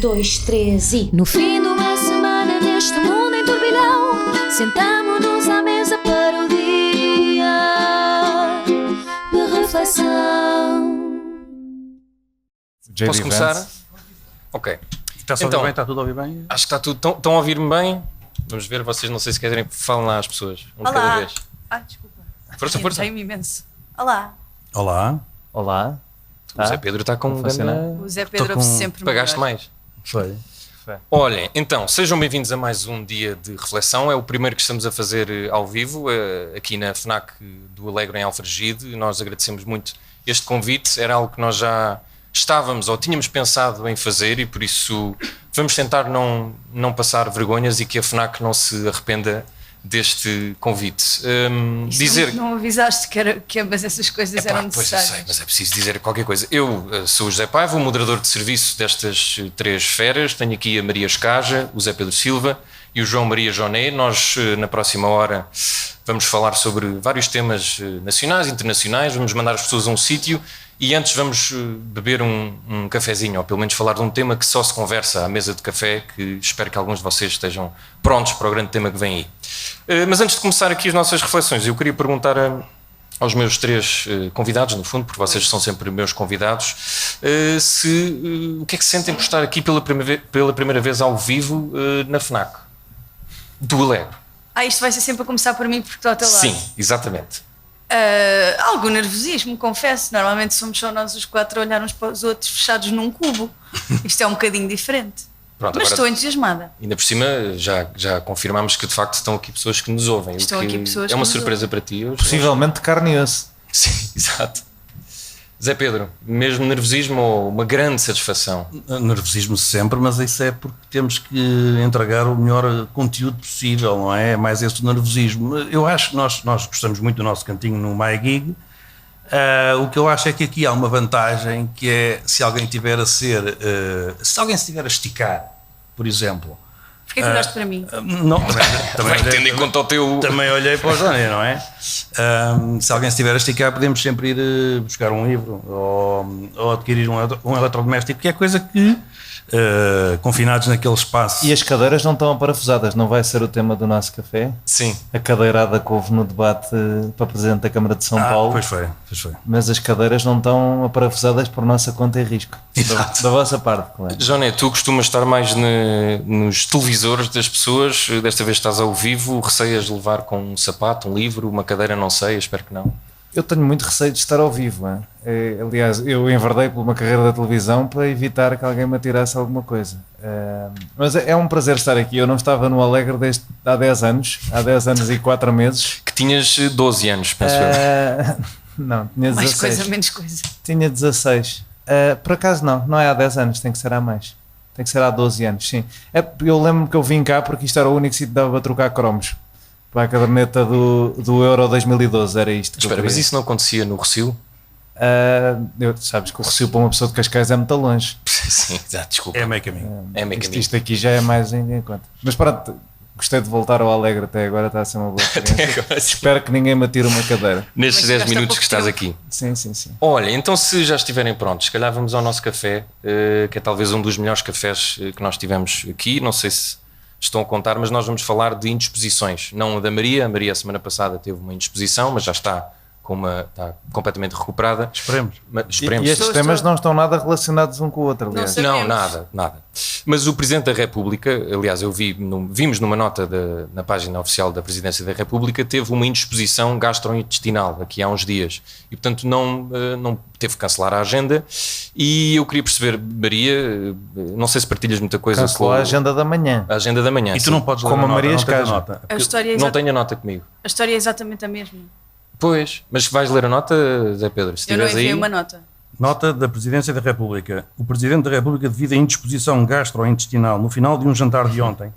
dois, três e... No fim de uma semana neste mundo em turbilhão, sentamo-nos à mesa para o dia de reflexão. Posso começar? Ok. Está-se a ouvir bem? Está tudo a ouvir bem? Acho que está tudo. Estão a ouvir-me bem? Vamos ver, vocês não sei se querem. Falam lá às pessoas. Um de cada vez. Desculpa. Força. Tenho imenso. Olá. Olá. Olá. O Zé Pedro está com um grande... O Zé Pedro ouve sempre Pagaste melhor. mais. Foi. Olhem, então, sejam bem-vindos a mais um dia de reflexão. É o primeiro que estamos a fazer ao vivo, aqui na FNAC do Alegre, em Alfragide. Nós agradecemos muito este convite. Era algo que nós já estávamos ou tínhamos pensado em fazer e por isso vamos tentar não passar vergonhas e que a FNAC não se arrependa deste convite. Não avisaste que ambas essas coisas eram necessárias. Pois eu sei, mas é preciso dizer qualquer coisa. Eu sou o José Paiva, o moderador de serviço destas três feras. Tenho aqui a Maria Escaja, o Zé Pedro Silva e o João Maria Joné. Nós, na próxima hora, vamos falar sobre vários temas nacionais, internacionais. Vamos mandar as pessoas a um sítio e antes vamos beber um cafezinho, ou pelo menos falar de um tema que só se conversa à mesa de café, que espero que alguns de vocês estejam prontos para o grande tema que vem aí. Mas antes de começar aqui as nossas reflexões, eu queria perguntar aos meus três convidados, no fundo, porque vocês são sempre meus convidados, o que é que se sentem por estar aqui pela primeira vez ao vivo na FNAC do Alegre? Isto vai ser sempre a começar por mim porque estou ao teu lado. Sim, exatamente. Algum nervosismo, confesso. Normalmente somos só nós os quatro a olhar uns para os outros fechados num cubo. Isto é um bocadinho diferente. Pronto, mas agora, estou entusiasmada. Ainda por cima já confirmámos que de facto estão aqui pessoas que nos ouvem. Estão aqui pessoas é uma que nos surpresa para ti. Possivelmente de carne e osso. Sim, exato. Zé Pedro, mesmo nervosismo ou uma grande satisfação? Nervosismo sempre, mas isso é porque temos que entregar o melhor conteúdo possível, não é? É mais esse o nervosismo. Eu acho que nós gostamos muito do nosso cantinho no MyGig. O que eu acho é que aqui há uma vantagem, que é se alguém estiver a esticar, por exemplo. Porquê que olhaste para mim? Não, também tendo em conta o teu... Também olhei para o Johnny, não é? Se alguém estiver a esticar, podemos sempre ir buscar um livro ou adquirir um eletrodoméstico, que é coisa que, confinados naquele espaço... E as cadeiras não estão aparafusadas, não vai ser o tema do nosso café? Sim. A cadeirada que houve no debate para Presidente da Câmara de São Paulo. Pois foi. Mas as cadeiras não estão aparafusadas por nossa conta e risco. Da vossa parte, claro. Joné, tu costumas estar mais nos televisores das pessoas, desta vez estás ao vivo, receias de levar com um sapato, um livro, uma cadeira, não sei, espero que não. Eu tenho muito receio de estar ao vivo. Aliás, eu enverdei por uma carreira da televisão para evitar que alguém me atirasse alguma coisa. Mas é um prazer estar aqui. Eu não estava no Alegre há 10 anos e 4 meses. Que tinhas 12 anos, penso eu. Não, tinha 16. Mais coisa, menos coisa. Tinha 16. Por acaso não é há 10 anos, tem que ser há mais. Tem que ser há 12 anos, sim. Eu lembro-me que eu vim cá porque isto era o único sítio que dava para trocar cromos. Para a caderneta do Euro 2012, era isto. Espera, mas isso não acontecia no Rossio? Sabes que o Rossio para uma pessoa de Cascais é muito longe. Sim, desculpa. É meio caminho. Isto aqui já é mais em conta. Mas pronto, gostei de voltar ao Alegre até agora, está a ser uma boa experiência. Espero que ninguém me atire uma cadeira. Nestes 10 minutos que estás aqui. Sim. Olha, então se já estiverem prontos, se calhar vamos ao nosso café, que é talvez um dos melhores cafés que nós tivemos aqui. Não sei se estão a contar, mas nós vamos falar de indisposições. Não da Maria. A Maria, a semana passada, teve uma indisposição, mas já está está completamente recuperada. Esperemos. E estes temas não estão nada relacionados um com o outro, aliás. Não, nada. Mas o Presidente da República, aliás, vimos numa nota na página oficial da Presidência da República, teve uma indisposição gastrointestinal aqui há uns dias e, portanto, não teve que cancelar a agenda. E eu queria perceber, Maria, não sei se partilhas muita coisa. Cancelou a agenda da manhã. A agenda da manhã. E tu não podes ler como a nota, Maria não tens a Escaja. nota. Não tenho a nota comigo. A história é exatamente a mesma. Pois, mas vais ler a nota, Zé Pedro? Se eu não tiveres enviei aí... uma nota. Nota da Presidência da República. O Presidente da República, devido à indisposição gastrointestinal no final de um jantar de ontem,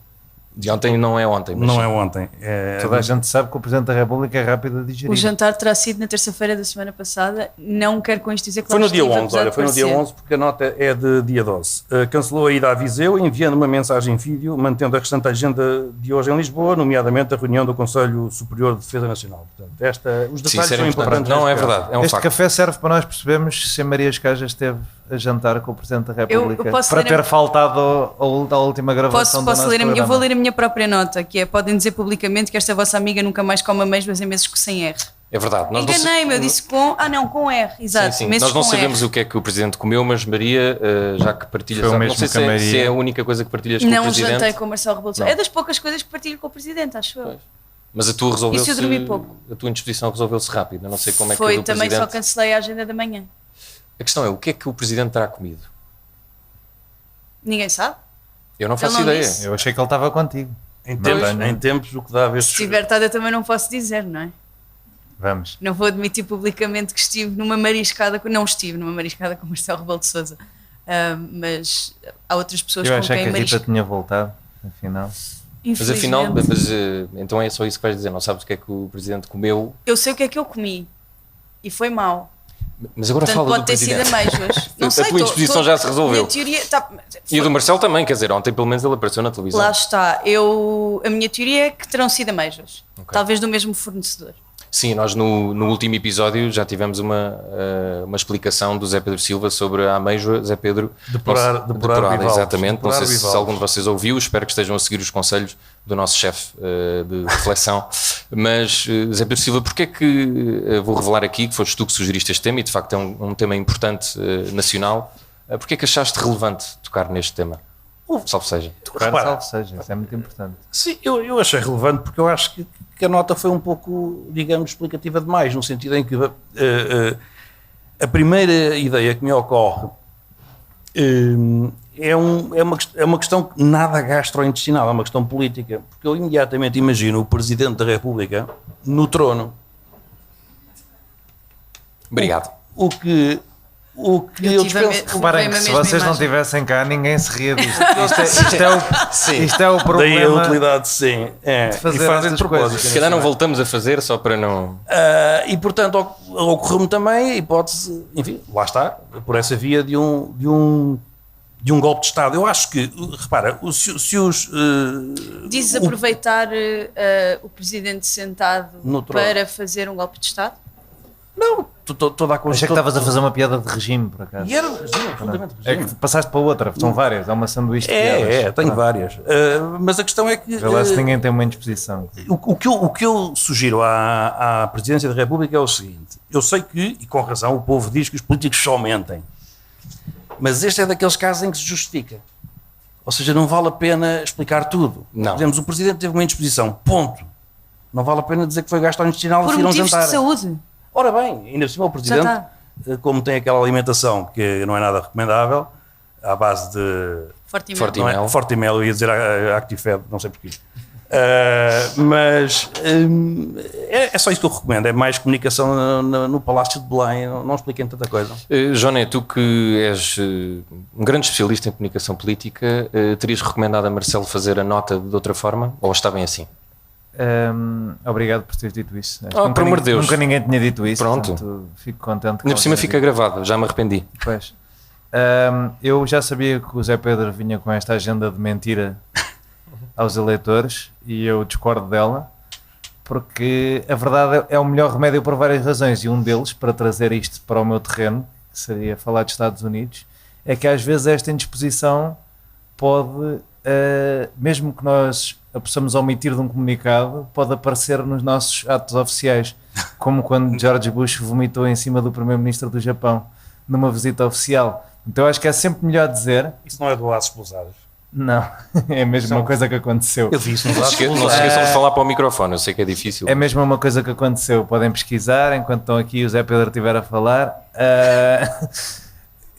De ontem não é ontem, mas Não sim. é ontem. Toda a gente sabe que o Presidente da República é rápido a digerir. O jantar terá sido na terça-feira da semana passada. Não quero com isto dizer que Foi lá no dia estive, 11, apesar olha, de foi no dia parecer. 11 porque a nota é de dia 12. Cancelou a ida a Viseu, enviando uma mensagem vídeo, mantendo a restante agenda de hoje em Lisboa, nomeadamente a reunião do Conselho Superior de Defesa Nacional. Portanto, os Sim, detalhes isso era são importante. importantes. Não, é neste caso. verdade, é um Este facto. café serve para nós percebermos se a Maria Escaja esteve a jantar com o Presidente da República eu posso para ler ter a- faltado à última gravação do Posso nosso ler eu vou programa. ler a minha própria nota, que é: podem dizer publicamente que esta vossa amiga nunca mais come amêijoas em meses sem R. É verdade. Nós não sa- Enganei-me, eu disse com. Não, com R, exato. Sim, sim. Meses Nós não com sabemos R. o que é que o Presidente comeu, mas Maria, já que partilhas, Foi o não mesmo sei que a Maria. se é a única coisa que partilhas com o Não Presidente. jantei com o Marcelo Rebelo de Sousa. Não. É das poucas coisas que partilho com o Presidente, acho eu. Pois. Mas a tua resolveu-se. Isso eu dormi pouco. A tua indisposição resolveu-se rápido. Eu não sei como é que Foi é do também, Presidente. só cancelei a agenda da manhã. A questão é, o que é que o Presidente terá comido? Ninguém sabe. Eu não faço não ideia. disse. Eu achei que ele estava contigo. Em Pois. tempos, o que dá a ver Se estiver tarde, eu também não posso dizer, não é? Vamos. Não vou admitir publicamente que estive numa mariscada. Não estive numa mariscada com o Marcelo Rebelo de Sousa. Mas há outras pessoas Eu com achei quem que a Rita marisco. tinha voltado, afinal. Mas afinal, Infelizmente. então é só isso que vais dizer. Não sabes o que é que o Presidente comeu. Eu sei o que é que eu comi. E foi mau. Mas agora Portanto, fala pode do ter sido Presidente. ameijoas. Não sei, A tua indisposição já se resolveu. Minha teoria, E a do Marcelo também, quer dizer, ontem pelo menos ele apareceu na televisão. lá está. A minha teoria é que terão sido ameijoas. Ok. Talvez do mesmo fornecedor. Sim, nós no último episódio já tivemos uma explicação do Zé Pedro Silva sobre a ameijoa Zé Pedro Depurar bivalves, exatamente. Não depurar sei se bivalves. algum de vocês ouviu, espero que estejam a seguir os conselhos do nosso chefe de reflexão. Mas Zé Pedro Silva, porque é que vou revelar aqui que foste tu que sugeriste este tema e de facto é um tema importante nacional, porque é que achaste relevante tocar neste tema? Salve seja. Tocar, Repara. salvo seja, isso é muito importante. Sim, eu achei relevante porque eu acho que a nota foi um pouco, digamos, explicativa demais, no sentido em que a primeira ideia que me ocorre é uma questão nada gastrointestinal, é uma questão política, porque eu imediatamente imagino o Presidente da República no trono. Obrigado. O que eu tive a me- dispenso. Reparem que Foi a se mesma vocês não imagem. estivessem cá, ninguém se ria disto. Isto é o Daí a problema. utilidade, sim. É. de fazer E fazem de estas propósito. coisas. Se calhar não voltamos a fazer só para não... E portanto ocorreu-me também a hipótese, enfim, lá está, por essa via de um golpe de Estado. Eu acho que, repara, se os... Dizes o- aproveitar o Presidente sentado No trono. para fazer um golpe de Estado? Não, toda a coisa... Achei que estavas a fazer uma piada de regime, por acaso. E era regime, absolutamente É regime. que passaste para outra, são várias, é uma sanduíche de piadas. Tenho Pronto. várias. Mas a questão é que... Vê lá se ninguém tem uma indisposição. O que eu sugiro à Presidência da República é o seguinte: eu sei que, e com razão, o povo diz que os políticos só mentem, mas este é daqueles casos em que se justifica. Ou seja, não vale a pena explicar tudo. Não. Dizemos, o Presidente teve uma indisposição, ponto. Não vale a pena dizer que foi gastrointestinal Por e ir a um motivos jantar. de saúde. Ora bem, ainda por cima o Presidente, está. como tem aquela alimentação que não é nada recomendável, à base de Forte e Forte mel. e mel. Fortimel, eu ia dizer Actifed, não sei porquê. É só isso que eu recomendo, é mais comunicação no Palácio de Belém, não expliquem tanta coisa. Joné, tu que és um grande especialista em comunicação política, terias recomendado a Marcelo fazer a nota de outra forma? Ou está bem assim? Obrigado por teres dito isso. Acho que Oh, nunca por amor de ninguém- Deus. Nunca ninguém tinha dito isso. Pronto. Portanto, fico contente. Ainda por cima fica gravado, já me arrependi. Pois. Eu já sabia que o Zé Pedro vinha com esta agenda de mentira aos eleitores e eu discordo dela, porque a verdade é o melhor remédio por várias razões, e um deles, para trazer isto para o meu terreno, que seria falar dos Estados Unidos, é que às vezes esta indisposição pode, mesmo que nós a possamos omitir de um comunicado, pode aparecer nos nossos atos oficiais, como quando George Bush vomitou em cima do primeiro-ministro do Japão numa visita oficial. Então eu acho que é sempre melhor dizer Isso não é do aço explosados. não, é mesmo uma coisa que aconteceu. Eu vi isso nos Não se aços esque- não se esqueçam de falar para o microfone, eu sei que é difícil. É mesmo uma coisa que aconteceu. Podem pesquisar enquanto estão aqui o Zé Pedro estiver a falar.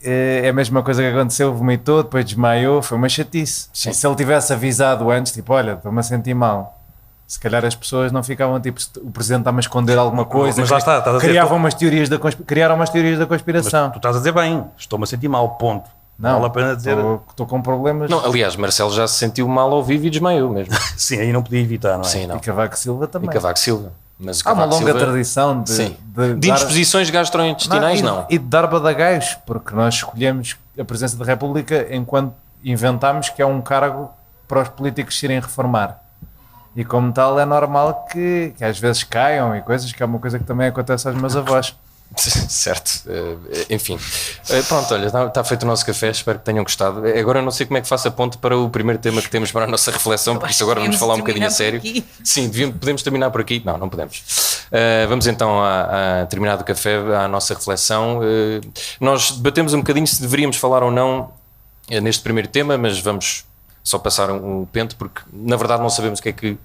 É a mesma coisa que aconteceu, vomitou, depois desmaiou, foi uma chatice. Sim. E se ele tivesse avisado antes, tipo, olha, estou-me a sentir mal, se calhar as pessoas não ficavam tipo, o presidente está-me a esconder alguma coisa. Mas lá está, estás a dizer, criaram umas teorias da conspiração. Mas tu estás a dizer bem, estou-me a sentir mal, ponto. Não vale a pena dizer. Estou com problemas. Não, aliás, Marcelo já se sentiu mal ao vivo e desmaiou mesmo. Sim, aí não podia evitar, não é? Sim, não. E Cavaco Silva também. E Cavaco Silva. Mas Há uma Cavaco longa Silva, tradição de indisposições gastrointestinais, não. E de dar badagais, porque nós escolhemos a presidência da República enquanto inventámos que é um cargo para os políticos se irem reformar. E como tal é normal que às vezes caiam e coisas, que é uma coisa que também acontece aos meus avós. Certo, enfim. Pronto, olha, está feito o nosso café, espero que tenham gostado. Agora eu não sei como é que faço a ponte para o primeiro tema que temos para a nossa reflexão, porque isso agora vamos falar um bocadinho a sério. Sim, podemos terminar por aqui? Não, não podemos. Vamos então a terminar do café, a nossa reflexão. Nós debatemos um bocadinho se deveríamos falar ou não neste primeiro tema, mas vamos só passar um pente, porque na verdade não sabemos o que é que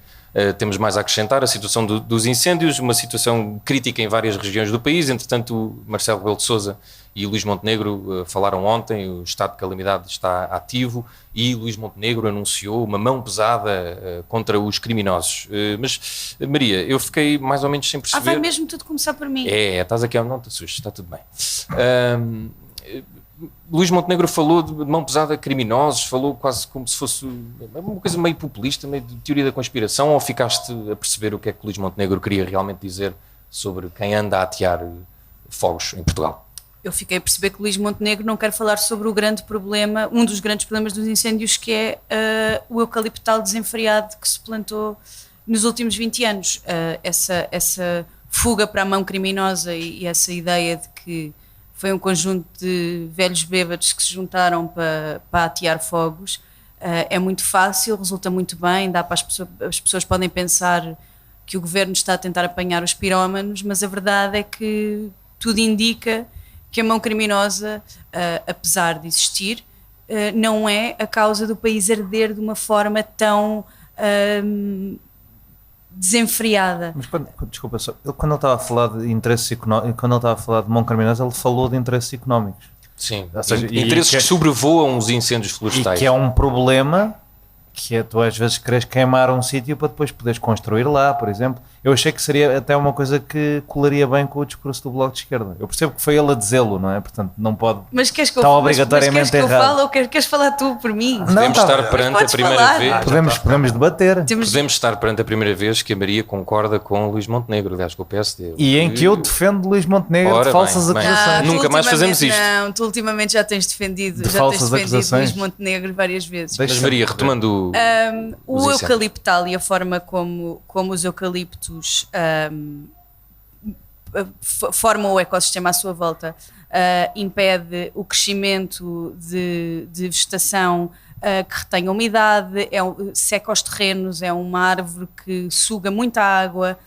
temos mais a acrescentar. A situação dos incêndios, uma situação crítica em várias regiões do país. Entretanto, Marcelo Rebelo de Sousa e Luís Montenegro falaram ontem, o estado de calamidade está ativo e Luís Montenegro anunciou uma mão pesada contra os criminosos. Mas, Maria, eu fiquei mais ou menos sem perceber... vai mesmo tudo começar por mim? Estás aqui, não te assustes, está tudo bem. Luís Montenegro falou de mão pesada a criminosos, falou quase como se fosse uma coisa meio populista, meio de teoria da conspiração, ou ficaste a perceber o que é que Luís Montenegro queria realmente dizer sobre quem anda a atear fogos em Portugal? Eu fiquei a perceber que Luís Montenegro não quer falar sobre o grande problema, um dos grandes problemas dos incêndios, que é o eucaliptal desenfreado que se plantou nos últimos 20 anos. Essa fuga para a mão criminosa e essa ideia de que foi um conjunto de velhos bêbados que se juntaram para atear fogos. É muito fácil, resulta muito bem, dá para as pessoas podem pensar que o governo está a tentar apanhar os pirómanos, mas a verdade é que tudo indica que a mão criminosa, apesar de existir, não é a causa do país arder de uma forma tão desenfreada. Mas desculpa, quando ele estava a falar de interesses económicos, quando ele estava a falar de mão criminosa, ele falou de interesses económicos. Sim, ou seja, interesses que sobrevoam os incêndios florestais. E que é um problema, que é tu às vezes queres queimar um sítio para depois poderes construir lá, por exemplo. Eu achei que seria até uma coisa que colaria bem com o discurso do Bloco de Esquerda. Eu percebo que foi ele a dizê-lo, não é? Portanto, não pode estar obrigatoriamente errado. Mas queres que eu fale ou queres falar tu por mim? Podemos estar perante a primeira vez. Podemos debater. Podemos estar perante a primeira vez que a Maria concorda com Luís Montenegro, aliás, com o PSD. E em que eu defendo Luís Montenegro de falsas acusações. Nunca mais fazemos isto. Não, tu ultimamente já tens defendido Luís Montenegro várias vezes. Mas Maria, retomando o eucaliptal e a forma como os eucaliptos formam o ecossistema à sua volta, impede o crescimento de vegetação que retém umidade, seca os terrenos, é uma árvore que suga muita água,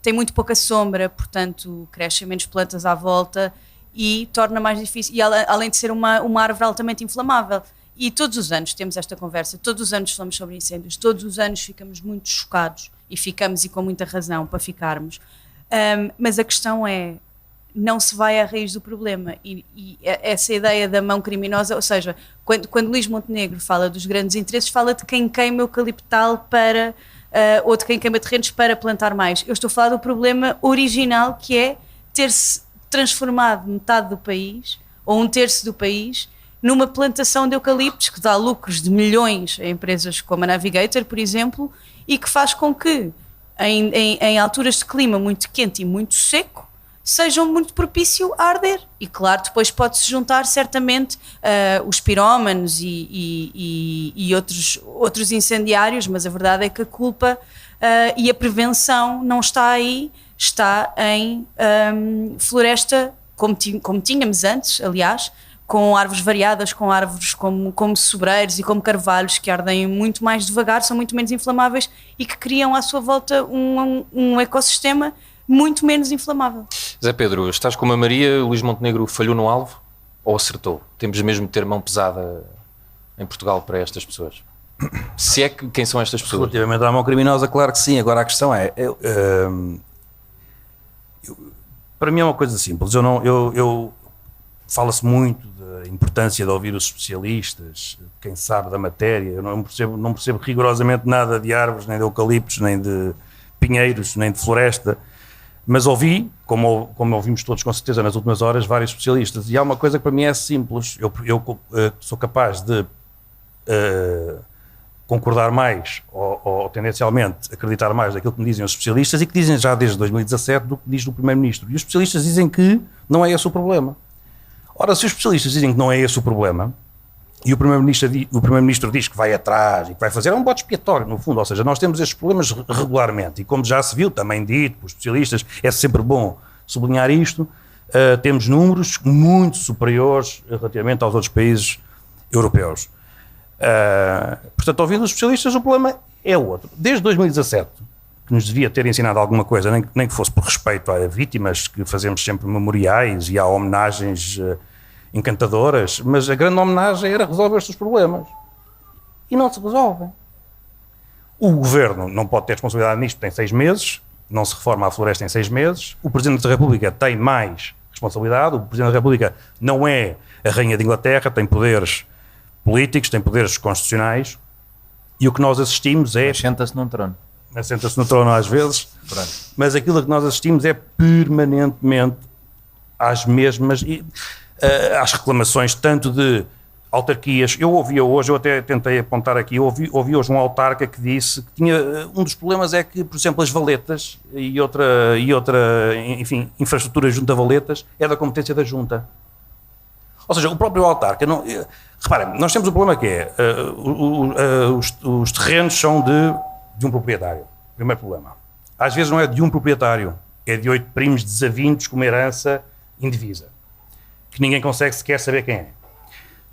tem muito pouca sombra, portanto crescem menos plantas à volta e torna mais difícil, e além de ser uma árvore altamente inflamável. E todos os anos temos esta conversa, todos os anos falamos sobre incêndios, todos os anos ficamos muito chocados e ficamos, e com muita razão para ficarmos, mas a questão é, não se vai à raiz do problema e essa ideia da mão criminosa, ou seja, quando Luís Montenegro fala dos grandes interesses, fala de quem queima eucaliptal para, ou de quem queima terrenos para plantar mais. Eu estou a falar do problema original, que é ter-se transformado metade do país, ou um terço do país, numa plantação de eucaliptos que dá lucros de milhões a empresas como a Navigator, por exemplo, e que faz com que, em alturas de clima muito quente e muito seco, seja muito propício a arder. E claro, depois pode-se juntar certamente os pirómanos e outros incendiários, mas a verdade é que a culpa e a prevenção não está aí, está em floresta, como tínhamos antes, aliás, com árvores variadas, com árvores como sobreiros e como carvalhos, que ardem muito mais devagar, são muito menos inflamáveis e que criam à sua volta um ecossistema muito menos inflamável. Zé Pedro, estás como a Maria, Luís Montenegro falhou no alvo ou acertou? Temos mesmo de ter mão pesada em Portugal para estas pessoas? Se é que, quem são estas pessoas? Relativamente à mão criminosa, claro que sim. Agora a questão é, para mim é uma coisa simples. Fala-se muito da importância de ouvir os especialistas, quem sabe da matéria. Eu não percebo rigorosamente nada de árvores, nem de eucaliptos, nem de pinheiros, nem de floresta. Mas ouvi, como ouvimos todos com certeza nas últimas horas, vários especialistas, e há uma coisa que para mim é simples. Eu sou capaz de concordar mais ou tendencialmente acreditar mais daquilo que me dizem os especialistas e que dizem já desde 2017 do que diz o Primeiro-Ministro. E os especialistas dizem que não é esse o problema. Ora, se os especialistas dizem que não é esse o problema e o Primeiro-Ministro diz que vai atrás e que vai fazer, é um bode expiatório, no fundo. Ou seja, nós temos estes problemas regularmente e, como já se viu, também dito pelos especialistas, é sempre bom sublinhar isto, temos números muito superiores relativamente aos outros países europeus. Portanto, ouvindo os especialistas, o problema é outro. Desde 2017, que nos devia ter ensinado alguma coisa, nem que fosse por respeito a vítimas, que fazemos sempre memoriais e há homenagens encantadoras, mas a grande homenagem era resolver estes problemas. E não se resolvem. O Governo não pode ter responsabilidade nisto, tem 6 meses, não se reforma a floresta em 6 meses, o Presidente da República tem mais responsabilidade, o Presidente da República não é a Rainha de Inglaterra, tem poderes políticos, tem poderes constitucionais, e o que nós assistimos é... Senta-se num trono. Assenta-se no trono às vezes, Pronto. mas aquilo que nós assistimos é permanentemente às mesmas, às reclamações tanto de autarquias. Eu ouvia hoje, eu até tentei apontar aqui, ouvi hoje um autarca que disse que tinha, um dos problemas é que, por exemplo, as valetas e outra enfim, infraestrutura junto a valetas é da competência da junta. Ou seja, o próprio autarca, reparem, nós temos um problema que é, os terrenos são de um proprietário, primeiro problema. Às vezes não é de um proprietário, é de 8 primos desavindos com uma herança indivisa, que ninguém consegue sequer saber quem é.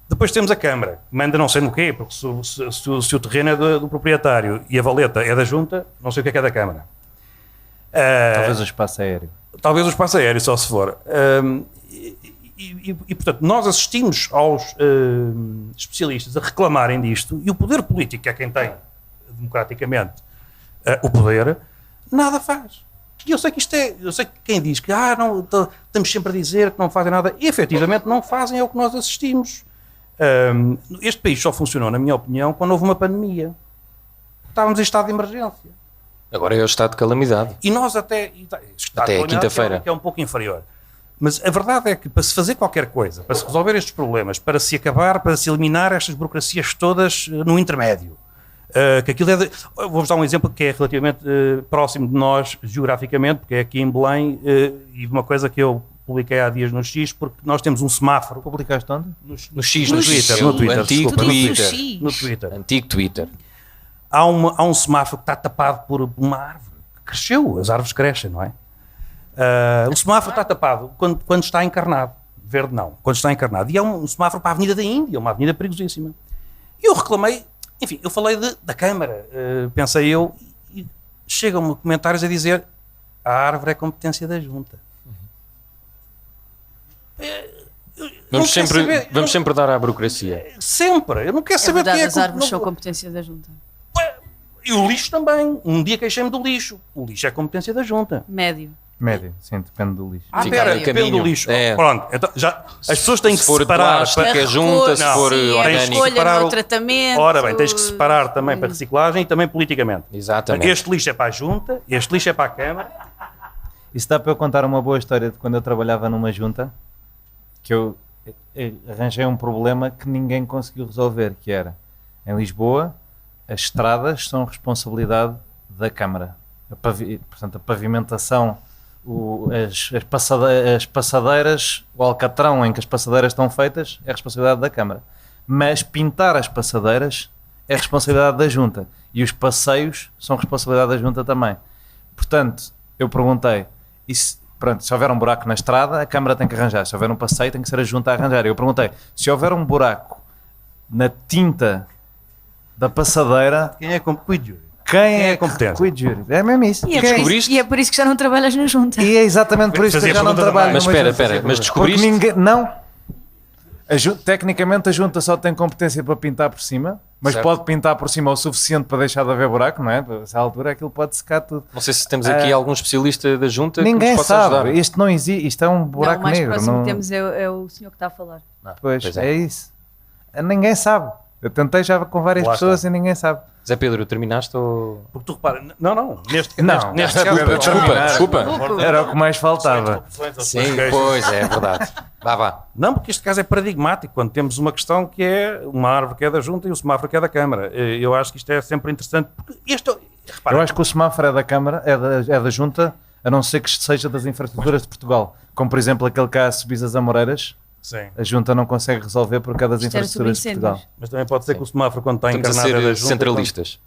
Depois temos a Câmara, que manda não sei no quê, porque se o terreno é do proprietário e a valeta é da junta, não sei o que é da Câmara. Talvez o espaço aéreo. Talvez o espaço aéreo, só se for. E, portanto, nós assistimos aos especialistas a reclamarem disto, e o poder político, que é quem tem democraticamente o poder, nada faz. E eu sei que eu sei que quem diz que não, estamos sempre a dizer que não fazem nada, e efetivamente não fazem, é o que nós assistimos. Este país só funcionou, na minha opinião, quando houve uma pandemia. Estávamos em estado de emergência. Agora é o estado de calamidade. E nós até a quinta-feira. Que é um pouco inferior. Mas a verdade é que para se fazer qualquer coisa, para se resolver estes problemas, para se acabar, para se eliminar estas burocracias todas no intermédio, que aquilo vou-vos dar um exemplo que é relativamente próximo de nós geograficamente, porque é aqui em Belém, e uma coisa que eu publiquei há dias no X, porque nós temos um semáforo. Publicaste onde? No X, no Twitter, antigo desculpa, Twitter. no Twitter. Antigo Twitter. Há um semáforo que está tapado por uma árvore que cresceu, as árvores crescem, não é? O semáforo está tapado quando está encarnado, verde não, quando está encarnado, e é um semáforo para a Avenida da Índia, uma avenida perigosíssima. E eu reclamei, enfim, eu falei da Câmara, pensei eu, e chegam-me comentários a dizer a árvore é competência da Junta. Vamos sempre dar à burocracia. Sempre, eu não quero saber verdade, quem é as árvores são competência da Junta. E o lixo também, um dia queixei-me do lixo, o lixo é competência da Junta. Médio. Médio, sim, depende do lixo. Espera, depende do lixo. É. Pronto, então já, as pessoas têm que Se for de separar. plástico, é junta, se for sim, orgânico. escolha separar no o- tratamento. Ora bem, tens que separar também para reciclagem e também politicamente. Exatamente. Este lixo é para a Junta, este lixo é para a Câmara. Isso dá para eu contar uma boa história de quando eu trabalhava numa junta, que eu arranjei um problema que ninguém conseguiu resolver, que era, em Lisboa, as estradas são responsabilidade da Câmara. Portanto, a pavimentação, as passadeiras, o alcatrão em que as passadeiras estão feitas é responsabilidade da Câmara. Mas pintar as passadeiras é responsabilidade da Junta. E os passeios são responsabilidade da Junta também. Portanto, eu perguntei, se houver um buraco na estrada, a Câmara tem que arranjar. Se houver um passeio, tem que ser a Junta a arranjar. Eu perguntei, se houver um buraco na tinta da passadeira, Quem é competente? quem é é competente? competente? É mesmo isso. E é, Descobriste? e é por isso que já não trabalhas na Junta. E é exatamente por isso que Fazia eu já não pergunta trabalho. também. Mas numa espera, junta. mas Porque descobriste? ninguém, não. Tecnicamente a Junta só tem competência para pintar por cima, mas Certo. pode pintar por cima o suficiente para deixar de haver buraco, não é? A essa altura aquilo pode secar tudo. Não sei se temos aqui algum especialista da junta que Ninguém nos possa sabe. ajudar. Isto não existe. Isto é um Não, buraco o mais negro. próximo Não... que temos é o senhor que está a falar. Pois, Pois é. é. isso. Ninguém sabe. Eu tentei já com várias Lá pessoas está. e ninguém sabe. Zé Pedro, terminaste ou... Porque tu repara, não, neste Não, neste caso, Desculpa. Era o que mais faltava. Sim, pois é verdade. Vá. Não, porque este caso é paradigmático, quando temos uma questão que é uma árvore que é da Junta e o semáforo que é da Câmara. Eu acho que isto é sempre interessante, porque repara, Eu acho que o semáforo é da Câmara, é da Junta, a não ser que seja das infraestruturas de Portugal. Como, por exemplo, aquele caso de Subis Amoreiras, sim, a Junta não consegue resolver por causa das Isto era infraestruturas de sobre Portugal. incêndios. mas também pode ser que o semáforo, quando está Estamos a encarnado, é da ser Junta. centralistas.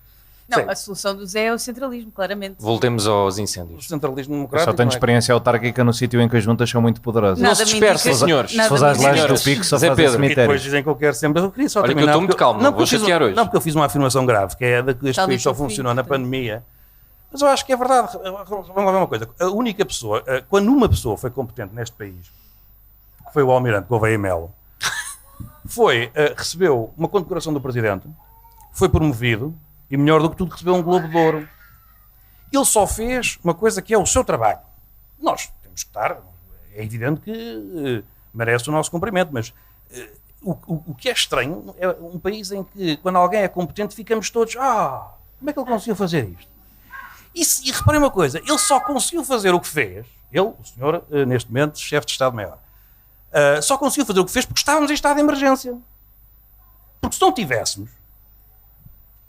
Não, Sim. a solução do Zé é o centralismo, claramente. Voltemos aos O incêndios. centralismo Eu democrático. só tenho não é? experiência autárquica no sítio em que as juntas são muito poderosas. Não Nada se me dispersem, indica- senhores. nada Se fores me às lajes indica- do pico, só Zé fazem Pedro. E depois cemitérios. dizem que eu quero sempre. Eu queria só Olha que eu terminar, estou muito porque calmo, não vou porque eu fiz chatear hoje. Não, porque eu fiz uma afirmação grave, que é de que este Está ali país só por fim, funcionou na portanto. pandemia. Mas eu acho que é verdade. Vamos lá ver uma coisa. A única pessoa, quando uma pessoa foi competente neste país, que foi o Almirante Gouveia Melo, recebeu uma condecoração do Presidente, foi promovido e, melhor do que tudo, recebeu um Globo de Ouro. Ele só fez uma coisa que é o seu trabalho. Nós temos que estar, é evidente que merece o nosso cumprimento, mas o que é estranho é um país em que, quando alguém é competente, ficamos todos, como é que ele conseguiu fazer isto? E reparem uma coisa, ele só conseguiu fazer o que fez, ele, o senhor, neste momento, chefe de Estado-Maior, só conseguiu fazer o que fez porque estávamos em estado de emergência. Porque se não tivéssemos,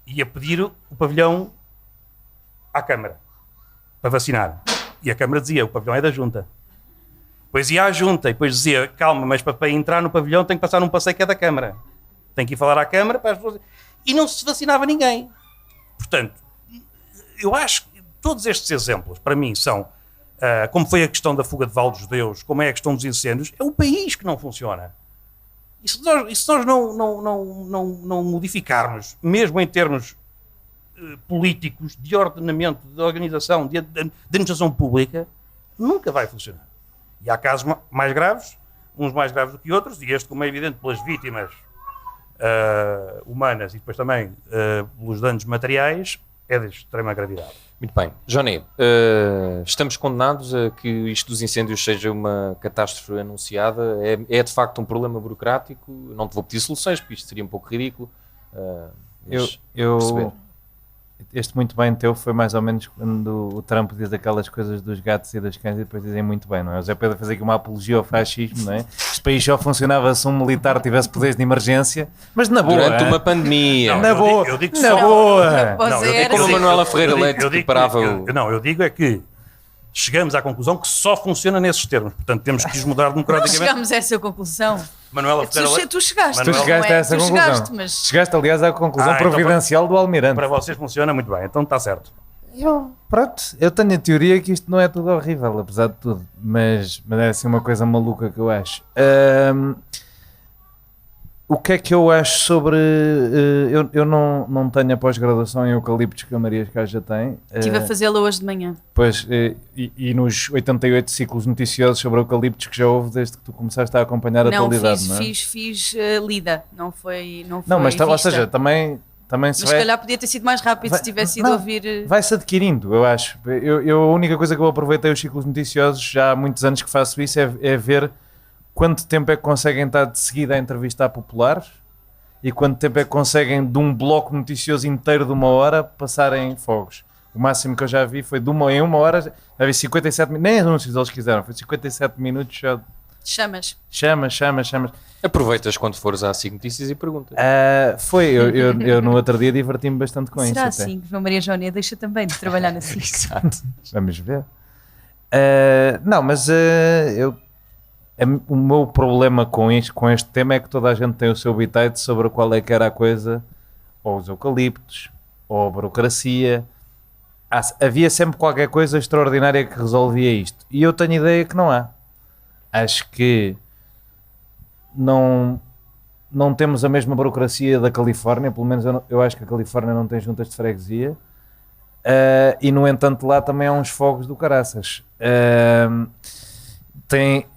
ia pedir o pavilhão à Câmara para vacinar. E a Câmara dizia, o pavilhão é da Junta. Depois ia à Junta e depois dizia, calma, mas para entrar no pavilhão tem que passar num passeio que é da Câmara. Tem que ir falar à Câmara para as pessoas... E não se vacinava ninguém. Portanto, eu acho que todos estes exemplos, para mim, são, como foi a questão da fuga de Val dos Judeus, como é a questão dos incêndios, é o país que não funciona. E se nós não modificarmos, mesmo em termos políticos, de ordenamento, de organização, de administração pública, nunca vai funcionar. E há casos mais graves, uns mais graves do que outros, e este, como é evidente, pelas vítimas humanas e depois também pelos danos materiais, é de extrema gravidade. Muito bem. Joné, estamos condenados a que isto dos incêndios seja uma catástrofe anunciada? É de facto um problema burocrático? Não te vou pedir soluções, porque isto seria um pouco ridículo. Mas perceber. Este muito bem teu foi mais ou menos quando o Trump diz aquelas coisas dos gatos e dos cães e depois dizem muito bem, não é? O Zé Pedro fez aqui uma apologia ao fascismo, não é? Este país só funcionava se um militar tivesse poderes de emergência, mas na boa. Durante uma pandemia. Não, na boa. eu digo na só- boa. Pois Não, eu é, digo- Como a eu digo- Manuela Ferreira eu digo- Leite eu digo- preparava eu- o... Não, eu digo é que chegamos à conclusão que só funciona nesses termos. Portanto, temos que os mudar Não democraticamente. chegámos a essa conclusão. Manuela Ferreira Leite, Tu chegaste. Tu Manuel, chegaste não a é? essa Tu conclusão. chegaste, mas... Chegaste, aliás, à conclusão então providencial do Almirante. para vocês funciona muito bem, então está certo. Pronto, eu tenho a teoria que isto não é tudo horrível, apesar de tudo, mas é assim uma coisa maluca que eu acho. O que é que eu acho sobre... eu não tenho a pós-graduação em eucaliptos que a Maria Escaja tem. Estive a fazê-la hoje de manhã. Pois, e nos 88 ciclos noticiosos sobre eucaliptos que já houve desde que tu começaste a acompanhar a Não, atualidade, não é? fiz lida, não foi Não, foi mas ou vista. seja, também se Mas se vai... calhar podia ter sido mais rápido se tivesse ido não, ouvir... Vai-se adquirindo, eu acho. A única coisa que eu aproveitei os ciclos noticiosos, já há muitos anos que faço isso, é ver quanto tempo é que conseguem estar de seguida a entrevistar populares e quanto tempo é que conseguem de um bloco noticioso inteiro de uma hora passarem fogos. O máximo que eu já vi foi em uma hora, já vi 57 minutos, nem anúncios eles quiseram, foi 57 minutos só. Chamas. Chamas. Aproveitas quando fores à SIC Notícias e perguntas. Eu no outro dia diverti-me bastante com Será isso. até. assim que João Maria Jónia deixa também de trabalhar na SIC? Exato. Vamos ver. Não, mas o meu problema com este tema é que toda a gente tem o seu bitite sobre qual é que era a coisa, ou os eucaliptos, ou a burocracia. Havia sempre qualquer coisa extraordinária que resolvia isto. E eu tenho ideia que não há. Acho que não temos a mesma burocracia da Califórnia, pelo menos eu acho que a Califórnia não tem juntas de freguesia. E no entanto lá também há uns fogos do caraças.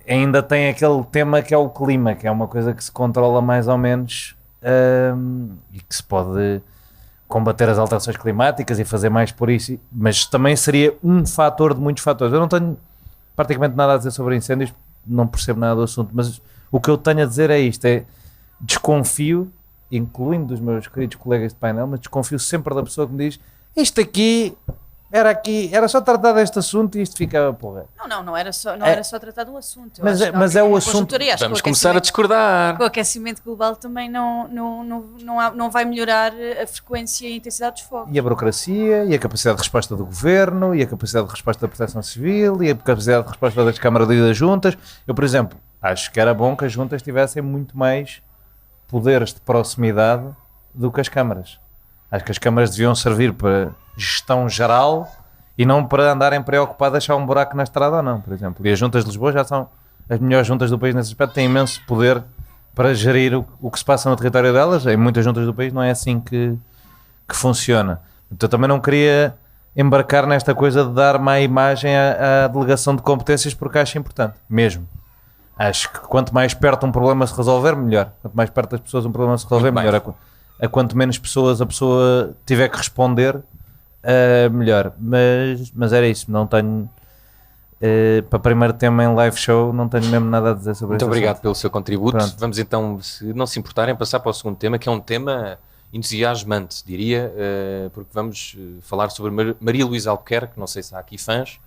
Ainda tem aquele tema que é o clima, que é uma coisa que se controla mais ou menos e que se pode combater as alterações climáticas e fazer mais por isso, mas também seria um fator de muitos fatores. Eu não tenho praticamente nada a dizer sobre incêndios, não percebo nada do assunto, mas o que eu tenho a dizer é isto, desconfio incluindo dos meus queridos colegas de painel, mas desconfio sempre da pessoa que me diz isto aqui, era só tratar deste assunto e isto ficava porra. Não era só tratar de um assunto. Eu Mas acho que mas é o assunto. conjuntura, e acho que Vamos o começar a discordar. com o aquecimento global também não vai melhorar a frequência e a intensidade dos fogos. E a burocracia, e a capacidade de resposta do governo, e a capacidade de resposta da proteção civil, e a capacidade de resposta das câmaras e das juntas. Eu, por exemplo, acho que era bom que as juntas tivessem muito mais poderes de proximidade do que as câmaras. Acho que as câmaras deviam servir para gestão geral e não para andarem preocupadas a achar um buraco na estrada ou não, por exemplo. E as juntas de Lisboa já são as melhores juntas do país nesse aspecto, têm imenso poder para gerir o que se passa no território delas. Em muitas juntas do país não é assim que funciona. Então também não queria embarcar nesta coisa de dar má imagem à delegação de competências, porque acho importante, mesmo. Acho que quanto mais perto um problema se resolver, melhor. Quanto mais perto das pessoas um problema se resolver, Muito melhor. A quanto menos pessoas a pessoa tiver que responder, melhor. Mas era isso, não tenho... para o primeiro tema em live show, não tenho mesmo nada a dizer sobre isso. Muito obrigado pelo seu contributo. Pronto. Vamos então, se não se importarem, passar para o segundo tema, que é um tema entusiasmante, diria, porque vamos falar sobre Maria Luísa Albuquerque, não sei se há aqui fãs.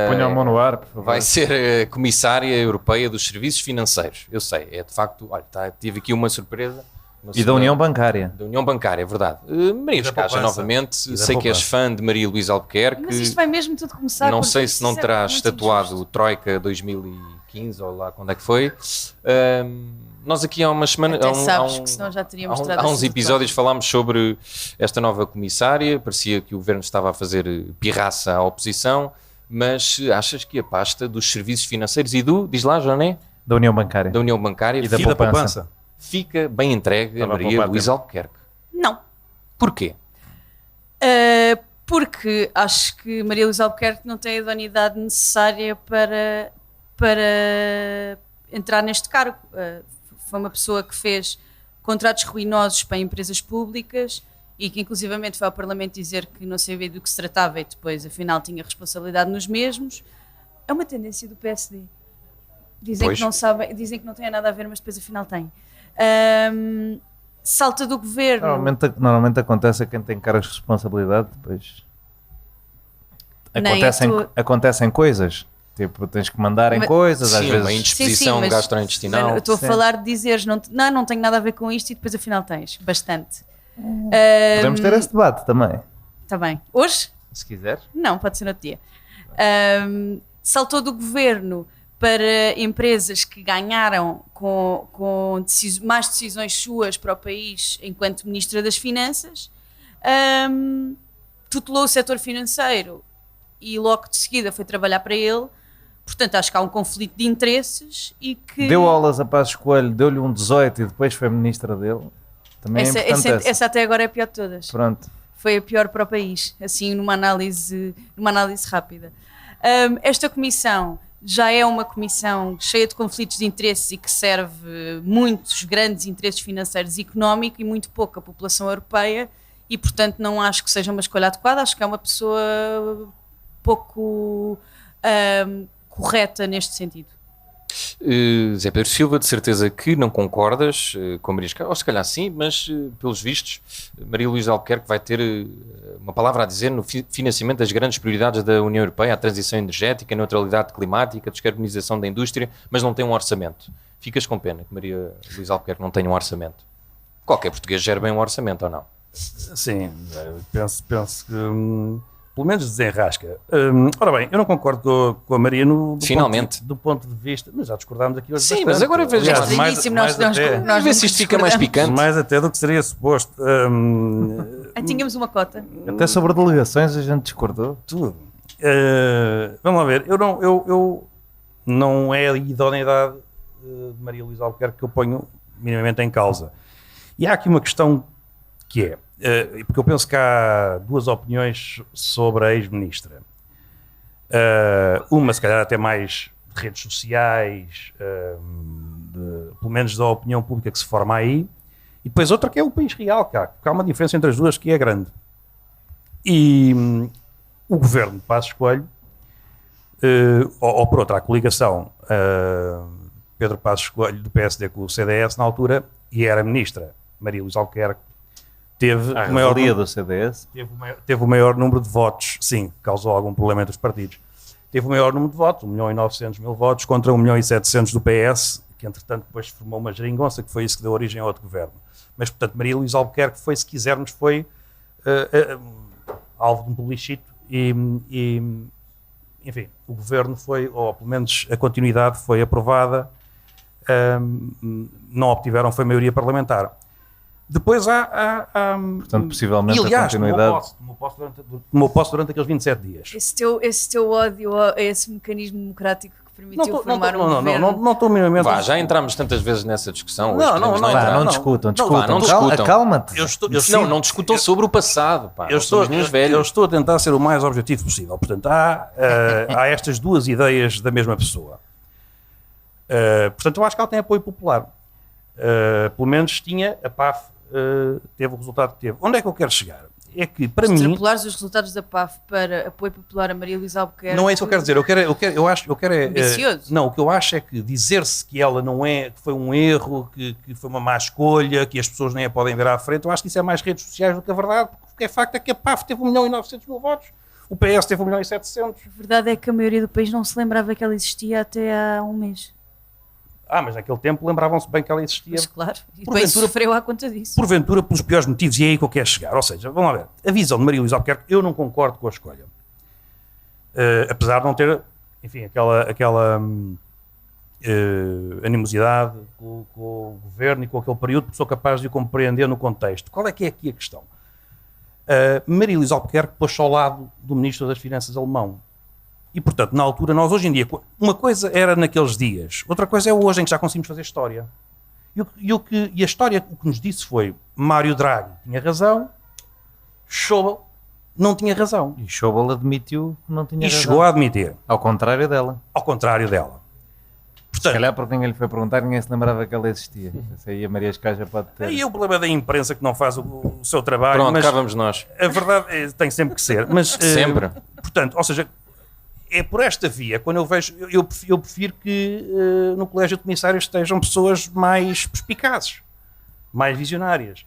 Ponha a mão no ar, por favor. Vai ser Comissária Europeia dos Serviços Financeiros. Eu sei, é de facto, olha, tive aqui uma surpresa. E da União Bancária. Da União Bancária, é verdade. Maria Escaja, novamente, sei que és fã de Maria Luísa Albuquerque. Mas isto vai mesmo tudo começar. Não porque sei se não isso é terás muito tatuado injusto. o Troika 2015 ou lá quando é que foi. Nós aqui há umas semanas, Até sabes que senão já teria mostrado há uns essa episódios tatuagem. falámos sobre esta nova comissária. Parecia que o governo estava a fazer pirraça à oposição, mas achas que a pasta dos serviços financeiros e diz lá, Joné, Da União Bancária. da União Bancária, E da E da poupança. poupança. fica bem entregue a Estava a Maria poupar Luísa Albuquerque? Não. Porquê? Porque acho que Maria Luísa Albuquerque não tem a idoneidade necessária para entrar neste cargo. Foi uma pessoa que fez contratos ruinosos para empresas públicas e que inclusivamente foi ao Parlamento dizer que não sabia do que se tratava e depois afinal tinha responsabilidade nos mesmos. É uma tendência do PSD. Dizem Pois. que não sabem, dizem que não tem nada a ver, mas depois afinal tem. Salta do governo. Normalmente acontece a quem tem cargos de responsabilidade, depois Nem acontecem coisas. Tipo, tens que mandar em Mas- coisas, às Sim, vezes. uma indisposição mas gastrointestinal. eu estou a Sim. falar de dizeres, não tenho nada a ver com isto e depois afinal tens, bastante. Podemos ter esse debate também, Está bem. Hoje? se quiser. Não, pode ser no outro dia. Saltou do governo para empresas que ganharam com mais decisões suas para o país enquanto Ministra das Finanças, tutelou o setor financeiro e logo de seguida foi trabalhar para ele. Portanto, acho que há um conflito de interesses e que... Deu aulas a Passos Coelho, deu-lhe um 18 e depois foi ministra dele. Também é importante essa até agora é a pior de todas. Pronto. Foi a pior para o país, assim, numa análise rápida. Esta comissão já é uma comissão cheia de conflitos de interesses e que serve muitos grandes interesses financeiros e económicos e muito pouco a população europeia e, portanto, não acho que seja uma escolha adequada. Acho que é uma pessoa pouco correta neste sentido. Zé Pedro Silva, de certeza que não concordas com a Maria Escaja, ou se calhar sim, mas pelos vistos Maria Luísa Albuquerque vai ter uma palavra a dizer no financiamento das grandes prioridades da União Europeia, a transição energética, a neutralidade climática, a descarbonização da indústria, mas não tem um orçamento. Ficas com pena que Maria Luísa Albuquerque não tenha um orçamento. Qualquer português gera bem um orçamento ou não? Sim, penso que pelo menos desenrasca. Ora bem, eu não concordo com a Maria Finalmente. do ponto de vista, mas já discordámos aqui hoje Sim, bastante. mas agora veja Aliás, lá. Estranhíssimo, nós Vamos ver se isto fica mais picante. mais até do que seria suposto. Tínhamos uma cota. Até sobre delegações a gente discordou. Tudo. Vamos lá ver. Eu não é a idoneidade de Maria Luísa Albuquerque que eu ponho minimamente em causa. E há aqui uma questão que é, porque eu penso que há duas opiniões sobre a ex-ministra. Uma, se calhar, até mais de redes sociais, pelo menos da opinião pública que se forma aí, e depois outra que é o país real, porque há uma diferença entre as duas que é grande. E o governo de Passos Coelho, ou por outra, a coligação Pedro Passos Coelho do PSD com o CDS na altura, e era ministra Maria Luísa Albuquerque teve A o maior revelia do CDS. teve o maior número de votos, sim, causou algum problema entre os partidos. Teve o maior número de votos, 1.900.000 votos contra 1.700.000 do PS, que entretanto depois formou uma geringonça, que foi isso que deu origem a outro governo. Mas, portanto, Maria Luísa Albuquerque foi, se quisermos, foi alvo de um plebiscito e, enfim, o governo foi, ou pelo menos a continuidade foi aprovada, não obtiveram, foi maioria parlamentar. Depois há Portanto, possivelmente e, aliás, a continuidade. tomou posse durante aqueles 27 dias. Esse teu ódio a esse mecanismo democrático que permitiu formar um governo. Não estou minimamente. Vá, já entramos tantas vezes nessa discussão. Não, hoje não, podemos não, entrar. Não não, discutam, vá, não discutam. Acalma-te. Não discutam sobre o passado, pá. Eu Não estou, somos nenhuns velhos. eu estou a tentar ser o mais objetivo possível. Portanto, há estas duas ideias da mesma pessoa. Portanto, eu acho que ela tem apoio popular. Pelo menos tinha, a PAF teve o resultado que teve. Onde é que eu quero chegar? É que, para mim... Extrapolares os resultados da PAF para apoio popular a Maria Luísa Albuquerque... Não é isso que eu quero dizer. Eu quero é... Ambicioso. Não, o que eu acho é que dizer-se que ela não é, que foi um erro, que foi uma má escolha, que as pessoas nem a podem ver à frente, eu acho que isso é mais redes sociais do que a verdade, porque é facto é que a PAF teve 1.900.000 votos, o PS teve 1.700.000. A verdade é que a maioria do país não se lembrava que ela existia até há um mês. Mas naquele tempo lembravam-se bem que ela existia. Mas claro, e depois Porventura- sofreu à conta disso. Porventura, pelos piores motivos, e é aí que eu quero chegar. Ou seja, vamos lá ver, a visão de Maria Luísa Albuquerque, eu não concordo com a escolha. Apesar de não ter, enfim, aquela animosidade com o governo e com aquele período, que sou capaz de o compreender no contexto. Qual é que é aqui a questão? Maria Luísa Albuquerque pôs-se ao lado do Ministro das Finanças alemão. E, portanto, na altura, nós hoje em dia, uma coisa era naqueles dias, outra coisa é hoje em que já conseguimos fazer história. E a história, o que nos disse foi, Mário Draghi tinha razão, Schäuble não tinha razão. E Schäuble admitiu que não tinha E razão. chegou a admitir, Ao contrário dela. ao contrário dela. Se Portanto, calhar porque ninguém lhe foi perguntar, ninguém se lembrava que ela existia. Isso aí a Maria Escaja pode ter. aí é o problema da imprensa que não faz o seu trabalho, Pronto, mas cá vamos nós. a verdade tem sempre que ser. Mas, Sempre. Portanto, ou seja, é por esta via, quando eu vejo, eu prefiro que no Colégio de Comissários estejam pessoas mais perspicazes, mais visionárias.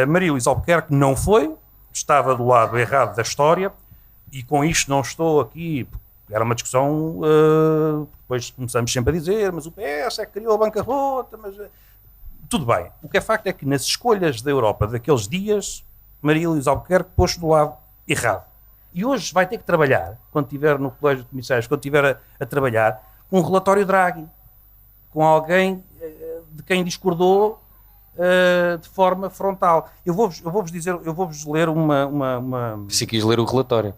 Maria Luísa Albuquerque não foi, estava do lado errado da história, e com isto não estou aqui, era uma discussão, depois começamos sempre a dizer, mas o PS é que criou a bancarrota, mas... Tudo bem. O que é facto é que nas escolhas da Europa daqueles dias, Maria Luísa Albuquerque pôs do lado errado. E hoje vai ter que trabalhar, quando estiver no Colégio de Comissários, quando estiver a trabalhar, com um relatório Draghi, com alguém de quem discordou de forma frontal. Eu vou-vos dizer, eu vou-vos ler Se quis ler o relatório.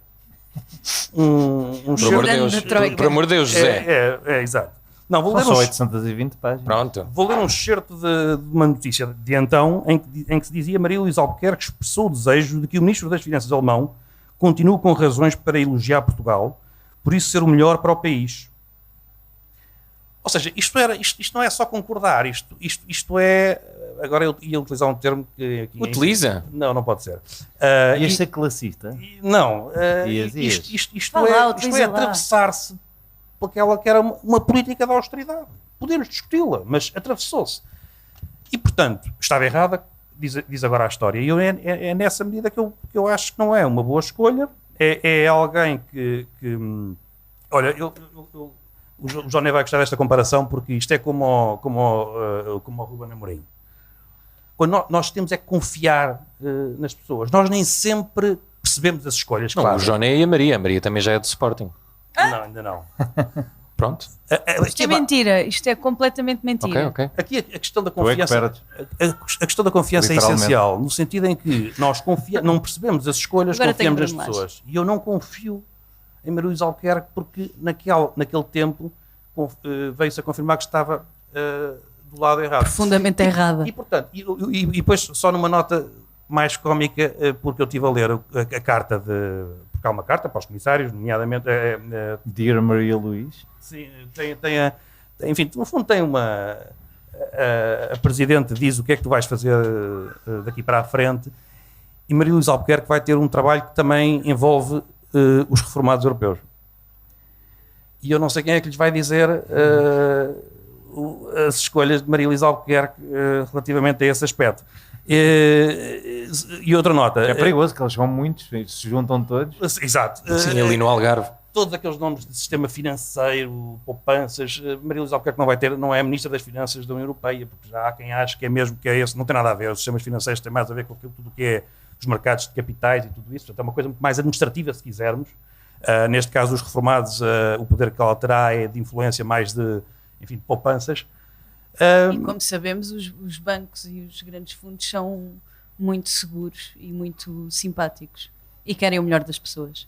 um Por amor de Grande Deus. Troika. Por amor de Deus, José. exato. Não, São só 820 páginas. Pronto. vou ler um excerto de uma notícia de então, em que se dizia Maria Luísa Albuquerque expressou o desejo de que o Ministro das Finanças alemão continue com razões para elogiar Portugal, por isso ser o melhor para o país. Ou seja, isto não é só concordar, isto é... Agora eu ia utilizar um termo que... Aqui Utiliza? Não pode ser. Ias ser classista? Não. Ias. Isto Vá lá, é utiliza lá. atravessar-se por aquela que era uma política de austeridade. Podemos discuti-la, mas atravessou-se. E, portanto, estava errada, diz agora a história. E é nessa medida que eu acho que não é uma boa escolha. É alguém que olha, o Joné vai gostar desta comparação, porque isto é como o Ruben Amorim. Quando nós temos é que confiar nas pessoas. Nós nem sempre percebemos as escolhas. Não, claro. o Joné e a Maria também já é do Sporting. Não, ainda não. Pronto. Isto é mentira, isto é completamente mentira. Ok. Aqui a questão da Tu é que confiança, perdes. a questão da confiança é Literalmente. essencial, no sentido em que nós não percebemos as escolhas, Agora confiamos nas tenho pessoas. E eu não confio em Maria Luísa Albuquerque porque naquele tempo veio-se a confirmar que estava do lado errado. Profundamente errada. E portanto, e depois só numa nota mais cómica, porque eu estive a ler a carta porque há uma carta para os comissários, nomeadamente Dear Maria Luís. sim, enfim, no fundo tem uma... A Presidente diz o que é que tu vais fazer daqui para a frente, e Maria Luísa Albuquerque vai ter um trabalho que também envolve os reformados europeus. E eu não sei quem é que lhes vai dizer as escolhas de Maria Luísa Albuquerque relativamente a esse aspecto. E outra nota. É perigoso, que eles são muitos, se juntam todos. Exato. Sim, ali no Algarve. Todos aqueles nomes de sistema financeiro, poupanças, Maria Luísa Albuquerque não vai ter, não é a Ministra das Finanças da União Europeia, porque já há quem ache que é mesmo que é esse, não tem nada a ver, os sistemas financeiros têm mais a ver com aquilo, tudo o que é os mercados de capitais e tudo isso, portanto é uma coisa muito mais administrativa, se quisermos. Neste caso, os reformados, o poder que ela terá é de influência mais de, enfim, de poupanças. E como sabemos, os bancos e os grandes fundos são muito seguros e muito simpáticos e querem o melhor das pessoas.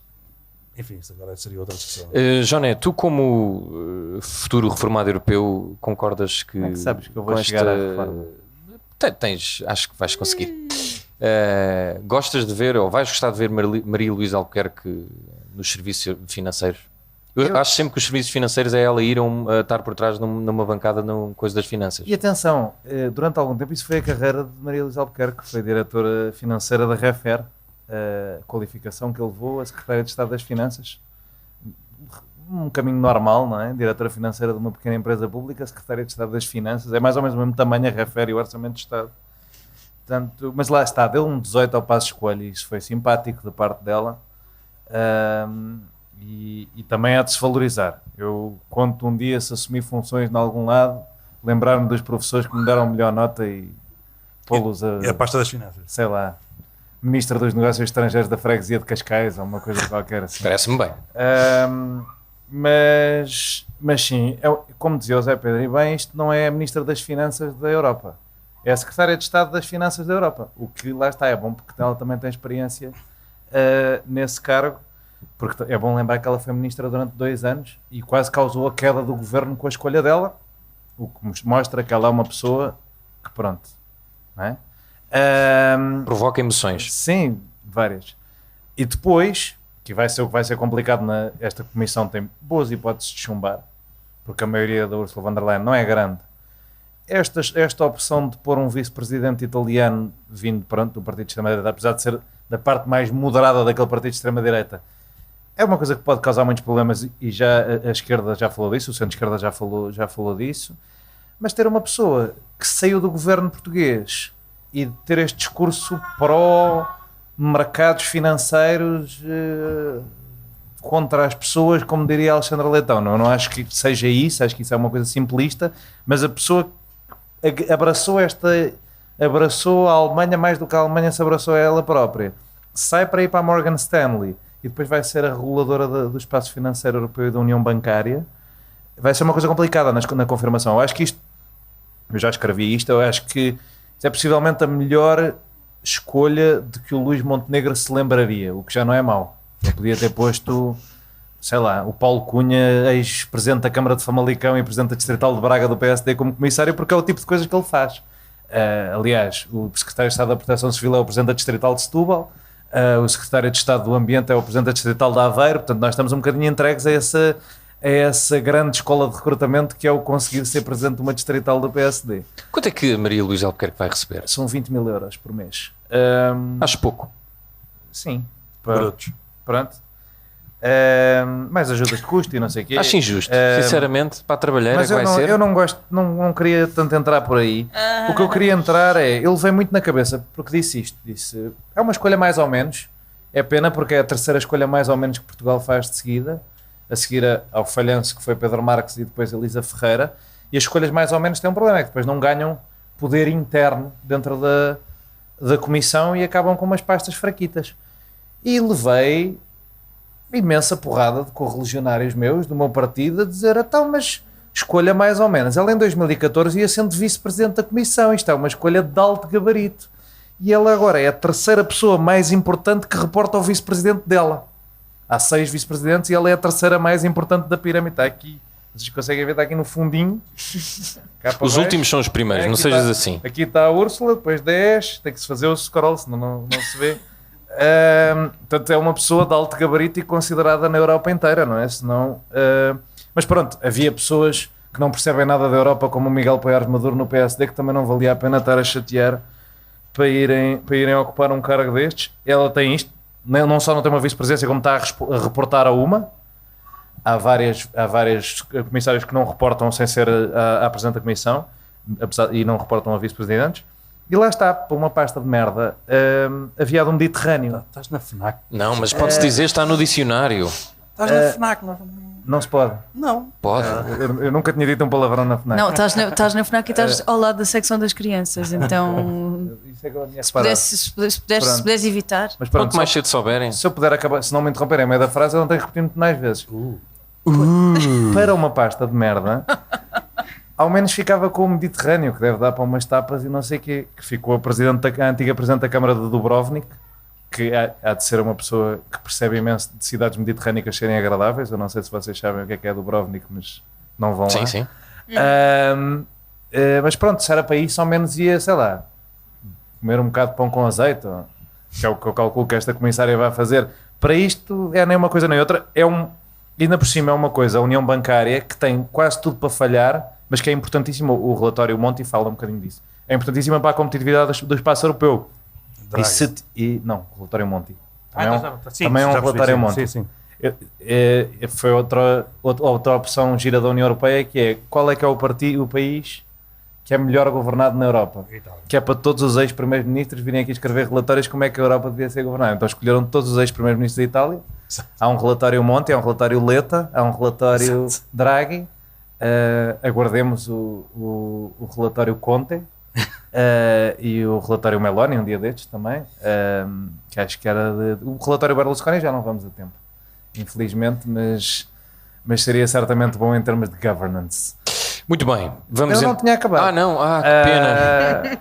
Enfim, isso agora seria outra discussão. Joné, tu como futuro reformado europeu concordas que... Como é que sabes que eu vou com chegar à reforma? Acho que vais conseguir. Gostas de ver, ou vais gostar de ver Maria Luísa Albuquerque nos serviços financeiros? Eu acho sempre que os serviços financeiros é ela ir a estar por trás numa bancada numa coisa das finanças. E atenção, durante algum tempo isso foi a carreira de Maria Luísa Albuquerque, que foi diretora financeira da Refer, a qualificação que ele levou a secretária de Estado das Finanças. Um caminho normal, não é? Diretora financeira de uma pequena empresa pública, secretária de Estado das Finanças, é mais ou menos o mesmo tamanho a Refer e o Orçamento de Estado. Portanto, mas lá está, deu um 18 ao Passo de Escolha e isso foi simpático da parte dela. E também há de se valorizar. Eu conto um dia, se assumir funções em algum lado, lembrar-me dos professores que me deram melhor nota e pô-los É a pasta das finanças. sei lá, Ministra dos Negócios Estrangeiros da Freguesia de Cascais ou uma coisa qualquer assim. Parece-me bem. Mas sim, como dizia o Zé Pedro, e bem, isto não é a Ministra das Finanças da Europa, é a Secretária de Estado das Finanças da Europa, o que lá está, é bom porque ela também tem experiência nesse cargo, porque é bom lembrar que ela foi Ministra durante 2 anos e quase causou a queda do governo com a escolha dela, o que mostra que ela é uma pessoa que pronto, não é? Provoca emoções. Sim, várias. E depois, que vai ser o que vai ser complicado, esta comissão tem boas hipóteses de chumbar, porque a maioria da Ursula von der Leyen não é grande. Esta opção de pôr um vice-presidente italiano vindo do Partido de Extrema-Direita, apesar de ser da parte mais moderada daquele Partido de Extrema-Direita, é uma coisa que pode causar muitos problemas e já a esquerda já falou disso, o centro-esquerda já falou disso, mas ter uma pessoa que saiu do governo português e ter este discurso pró-mercados financeiros contra as pessoas, como diria Alexandre Leitão. Não acho que seja isso, acho que isso é uma coisa simplista, mas a pessoa abraçou a Alemanha mais do que a Alemanha se abraçou a ela própria. Sai para ir para a Morgan Stanley e depois vai ser a reguladora do espaço financeiro europeu e da União Bancária. Vai ser uma coisa complicada na confirmação. Eu acho que isto, eu já escrevi isto, eu acho que é possivelmente a melhor escolha de que o Luís Montenegro se lembraria, o que já não é mau. Eu podia ter posto, sei lá, o Paulo Cunha, ex-presidente da Câmara de Famalicão e presidente da Distrital de Braga do PSD como comissário, porque é o tipo de coisas que ele faz. Aliás, o secretário de Estado da Proteção Civil é o presidente da Distrital de Setúbal, o secretário de Estado do Ambiente é o presidente da Distrital de Aveiro, portanto nós estamos um bocadinho entregues a essa grande escola de recrutamento que é o conseguir ser presidente de uma distrital do PSD. Quanto é que a Maria Luísa Albuquerque vai receber? São 20 mil euros por mês. Acho pouco. Sim. Brutos. Pronto. Mais ajudas de custo e não sei o quê. Acho injusto, sinceramente, para trabalhar mas é que vai ser. Eu não gosto, não queria tanto entrar por aí. O que eu queria entrar ele veio muito na cabeça, porque disse é uma escolha mais ou menos, é pena porque é a terceira escolha mais ou menos que Portugal faz de seguida, a seguir ao falhanço que foi Pedro Marques e depois Elisa Ferreira, e as escolhas mais ou menos têm um problema, é que depois não ganham poder interno dentro da comissão e acabam com umas pastas fraquitas. E levei imensa porrada de correligionários meus do meu partido a dizer, então, mas escolha mais ou menos. Ela em 2014 ia sendo vice-presidente da comissão, isto é uma escolha de alto gabarito. E ela agora é a terceira pessoa mais importante que reporta ao vice-presidente dela. Há 6 vice-presidentes e ela é a terceira mais importante da pirâmide. Está aqui, vocês conseguem ver, está aqui no fundinho. Os últimos são os primeiros, não sejas assim. Aqui está a Úrsula, depois 10, tem que se fazer o scroll, senão não se vê. Portanto, é uma pessoa de alto gabarito e considerada na Europa inteira, não é? Senão, mas pronto, havia pessoas que não percebem nada da Europa, como o Miguel Poiares Maduro no PSD, que também não valia a pena estar a chatear para irem ocupar um cargo destes. Ela tem isto, não só não tem uma vice-presidência, como está a reportar a uma. Há vários comissários que não reportam sem ser a presidente da comissão, e não reportam a vice-presidentes. E lá está, para uma pasta de merda, havia do Mediterrâneo. Estás na FNAC. Não, mas pode-se dizer, está no dicionário. Estás na FNAC. Não se pode. Não. Pode. Eu nunca tinha dito um palavrão na FNAC. Não, estás na FNAC e estás ao lado da secção das crianças, então Isso é que eu tinha se reparado. puderes evitar. Mas Quanto pronto, mais cedo souberem. se eu puder acabar, se não me interromperem em meio da frase, eu não tenho que repetir muito mais vezes. Para uma pasta de merda, ao menos ficava com o Mediterrâneo, que deve dar para umas tapas e não sei o quê, que ficou a antiga Presidente da Câmara de Dubrovnik, que há de ser uma pessoa que percebe imenso de cidades mediterrânicas serem agradáveis. Eu não sei se vocês sabem o que é Dubrovnik, mas não vão Sim, lá. sim. Mas pronto, se era para isso, ao menos ia, sei lá, comer um bocado de pão com azeite, que é o que eu calculo que esta comissária vai fazer. Para isto é nem uma coisa nem outra, ainda por cima é uma coisa, a União Bancária, que tem quase tudo para falhar, mas que é importantíssimo. O relatório Monti fala um bocadinho disso. É importantíssima para a competitividade do espaço europeu. Não, o relatório Monti. Também é um relatório Monti. Sim. Foi outra opção gira da União Europeia, que é qual é que é o país que é melhor governado na Europa, que é para todos os ex-primeiros-ministros virem aqui escrever relatórios como é que a Europa devia ser governada. Então escolheram todos os ex-primeiros-ministros da Itália. Há um relatório Monti, há um relatório Letta, há um relatório Draghi. Aguardemos o relatório Conte e o relatório Meloni um dia destes também, que acho que era o relatório Berlusconi. Já não vamos a tempo, infelizmente, mas seria certamente bom em termos de governance. Muito bem. Vamos Eu não tinha acabado. Ah, não. Que pena.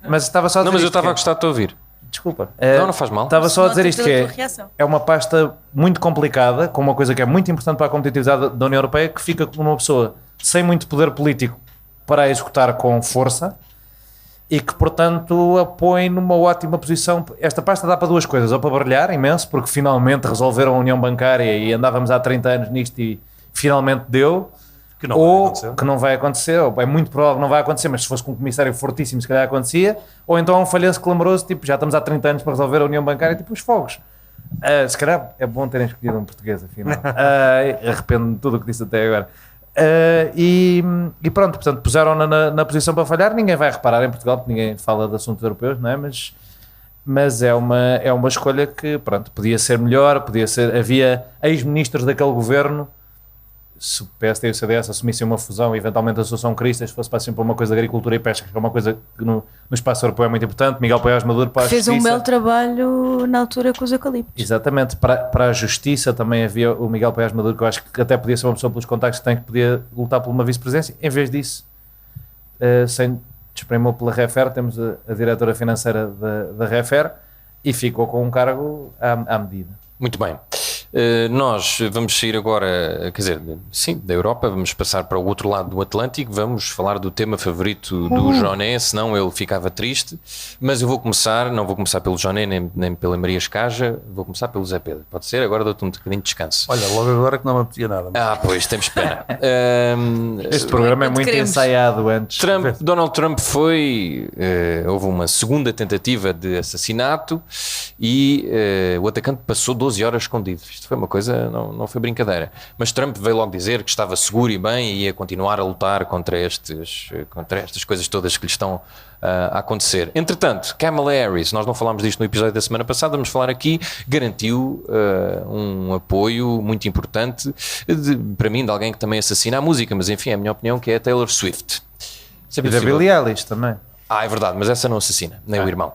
Mas estava só a dizer Não, mas eu isto estava a que- gostar de te ouvir. Desculpa. Não faz mal. Estava só a dizer Nota isto, pela que tua reação. é uma pasta muito complicada, com uma coisa que é muito importante para a competitividade da União Europeia, que fica com uma pessoa sem muito poder político para a executar com força e que, portanto, a põe numa ótima posição. Esta pasta dá para duas coisas: ou para brilhar imenso, porque finalmente resolveram a União Bancária e andávamos há 30 anos nisto e finalmente deu, Que não vai ou acontecer. que não vai acontecer, ou é muito provável que não vai acontecer, mas se fosse com um comissário fortíssimo se calhar acontecia, ou então é um falhanço clamoroso, tipo, já estamos há 30 anos para resolver a União Bancária, tipo os fogos. Se calhar é bom terem escolhido um português, afinal. Arrependo-me de tudo o que disse até agora. E pronto, portanto, puseram-na na posição para falhar. Ninguém vai reparar em Portugal, porque ninguém fala de assuntos europeus, não é? Mas é uma escolha que, pronto, podia ser melhor, havia ex-ministros daquele governo. Se o PSD e o CDS assumissem uma fusão, eventualmente a Associação Cristas fosse para sempre uma coisa de agricultura e pesca, que é uma coisa que no espaço europeu é muito importante. Miguel Paiás Maduro para a Fez justiça. um belo trabalho na altura com os eucaliptos. Exatamente, para a justiça também havia o Miguel Paiás Maduro, que eu acho que até podia ser uma pessoa pelos contactos que tem, que podia lutar por uma vice-presidência. Em vez disso, sem despremou pela Refer, temos a diretora financeira da Refer e ficou com um cargo à medida. Muito bem. Nós vamos sair agora, quer dizer, sim, da Europa, vamos passar para o outro lado do Atlântico, vamos falar do tema favorito do Joné, senão ele ficava triste, mas eu vou começar, não vou começar pelo Joné nem pela Maria Escaja, vou começar pelo Zé Pedro, pode ser? Agora dou-te um bocadinho de descanso. Olha, logo agora que não me apetecia nada. Pois, temos pena. Este programa é Quanto muito queremos. ensaiado antes. Donald Trump houve uma segunda tentativa de assassinato e o atacante passou 12 horas escondido. Isto foi uma coisa, não foi brincadeira. Mas Trump veio logo dizer que estava seguro e bem e ia continuar a lutar contra estas coisas todas que lhe estão a acontecer. Entretanto, Kamala Harris, nós não falámos disto no episódio da semana passada, vamos falar aqui, garantiu um apoio muito importante para mim, de alguém que também assassina a música, mas enfim, é a minha opinião, que é a Taylor Swift. E da Billie Eilish também. É verdade, mas essa não assassina, nem o irmão.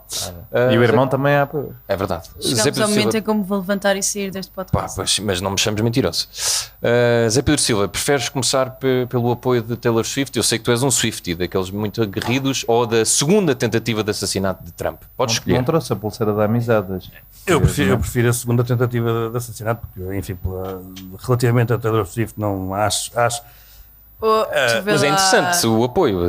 E o irmão também há. É verdade. Chegamos Zé Pedro ao momento Silva- em que eu me vou levantar e sair deste Pá, podcast. pois, mas não me chames mentiroso. Zé Pedro Silva, preferes começar pelo apoio de Taylor Swift? Eu sei que tu és um Swiftie, daqueles muito aguerridos, ou da segunda tentativa de assassinato de Trump? Podes escolher. Não trouxe a pulseira da amizade. Eu prefiro a segunda tentativa de assassinato, porque, enfim, relativamente a Taylor Swift, não acho. Mas é interessante o apoio.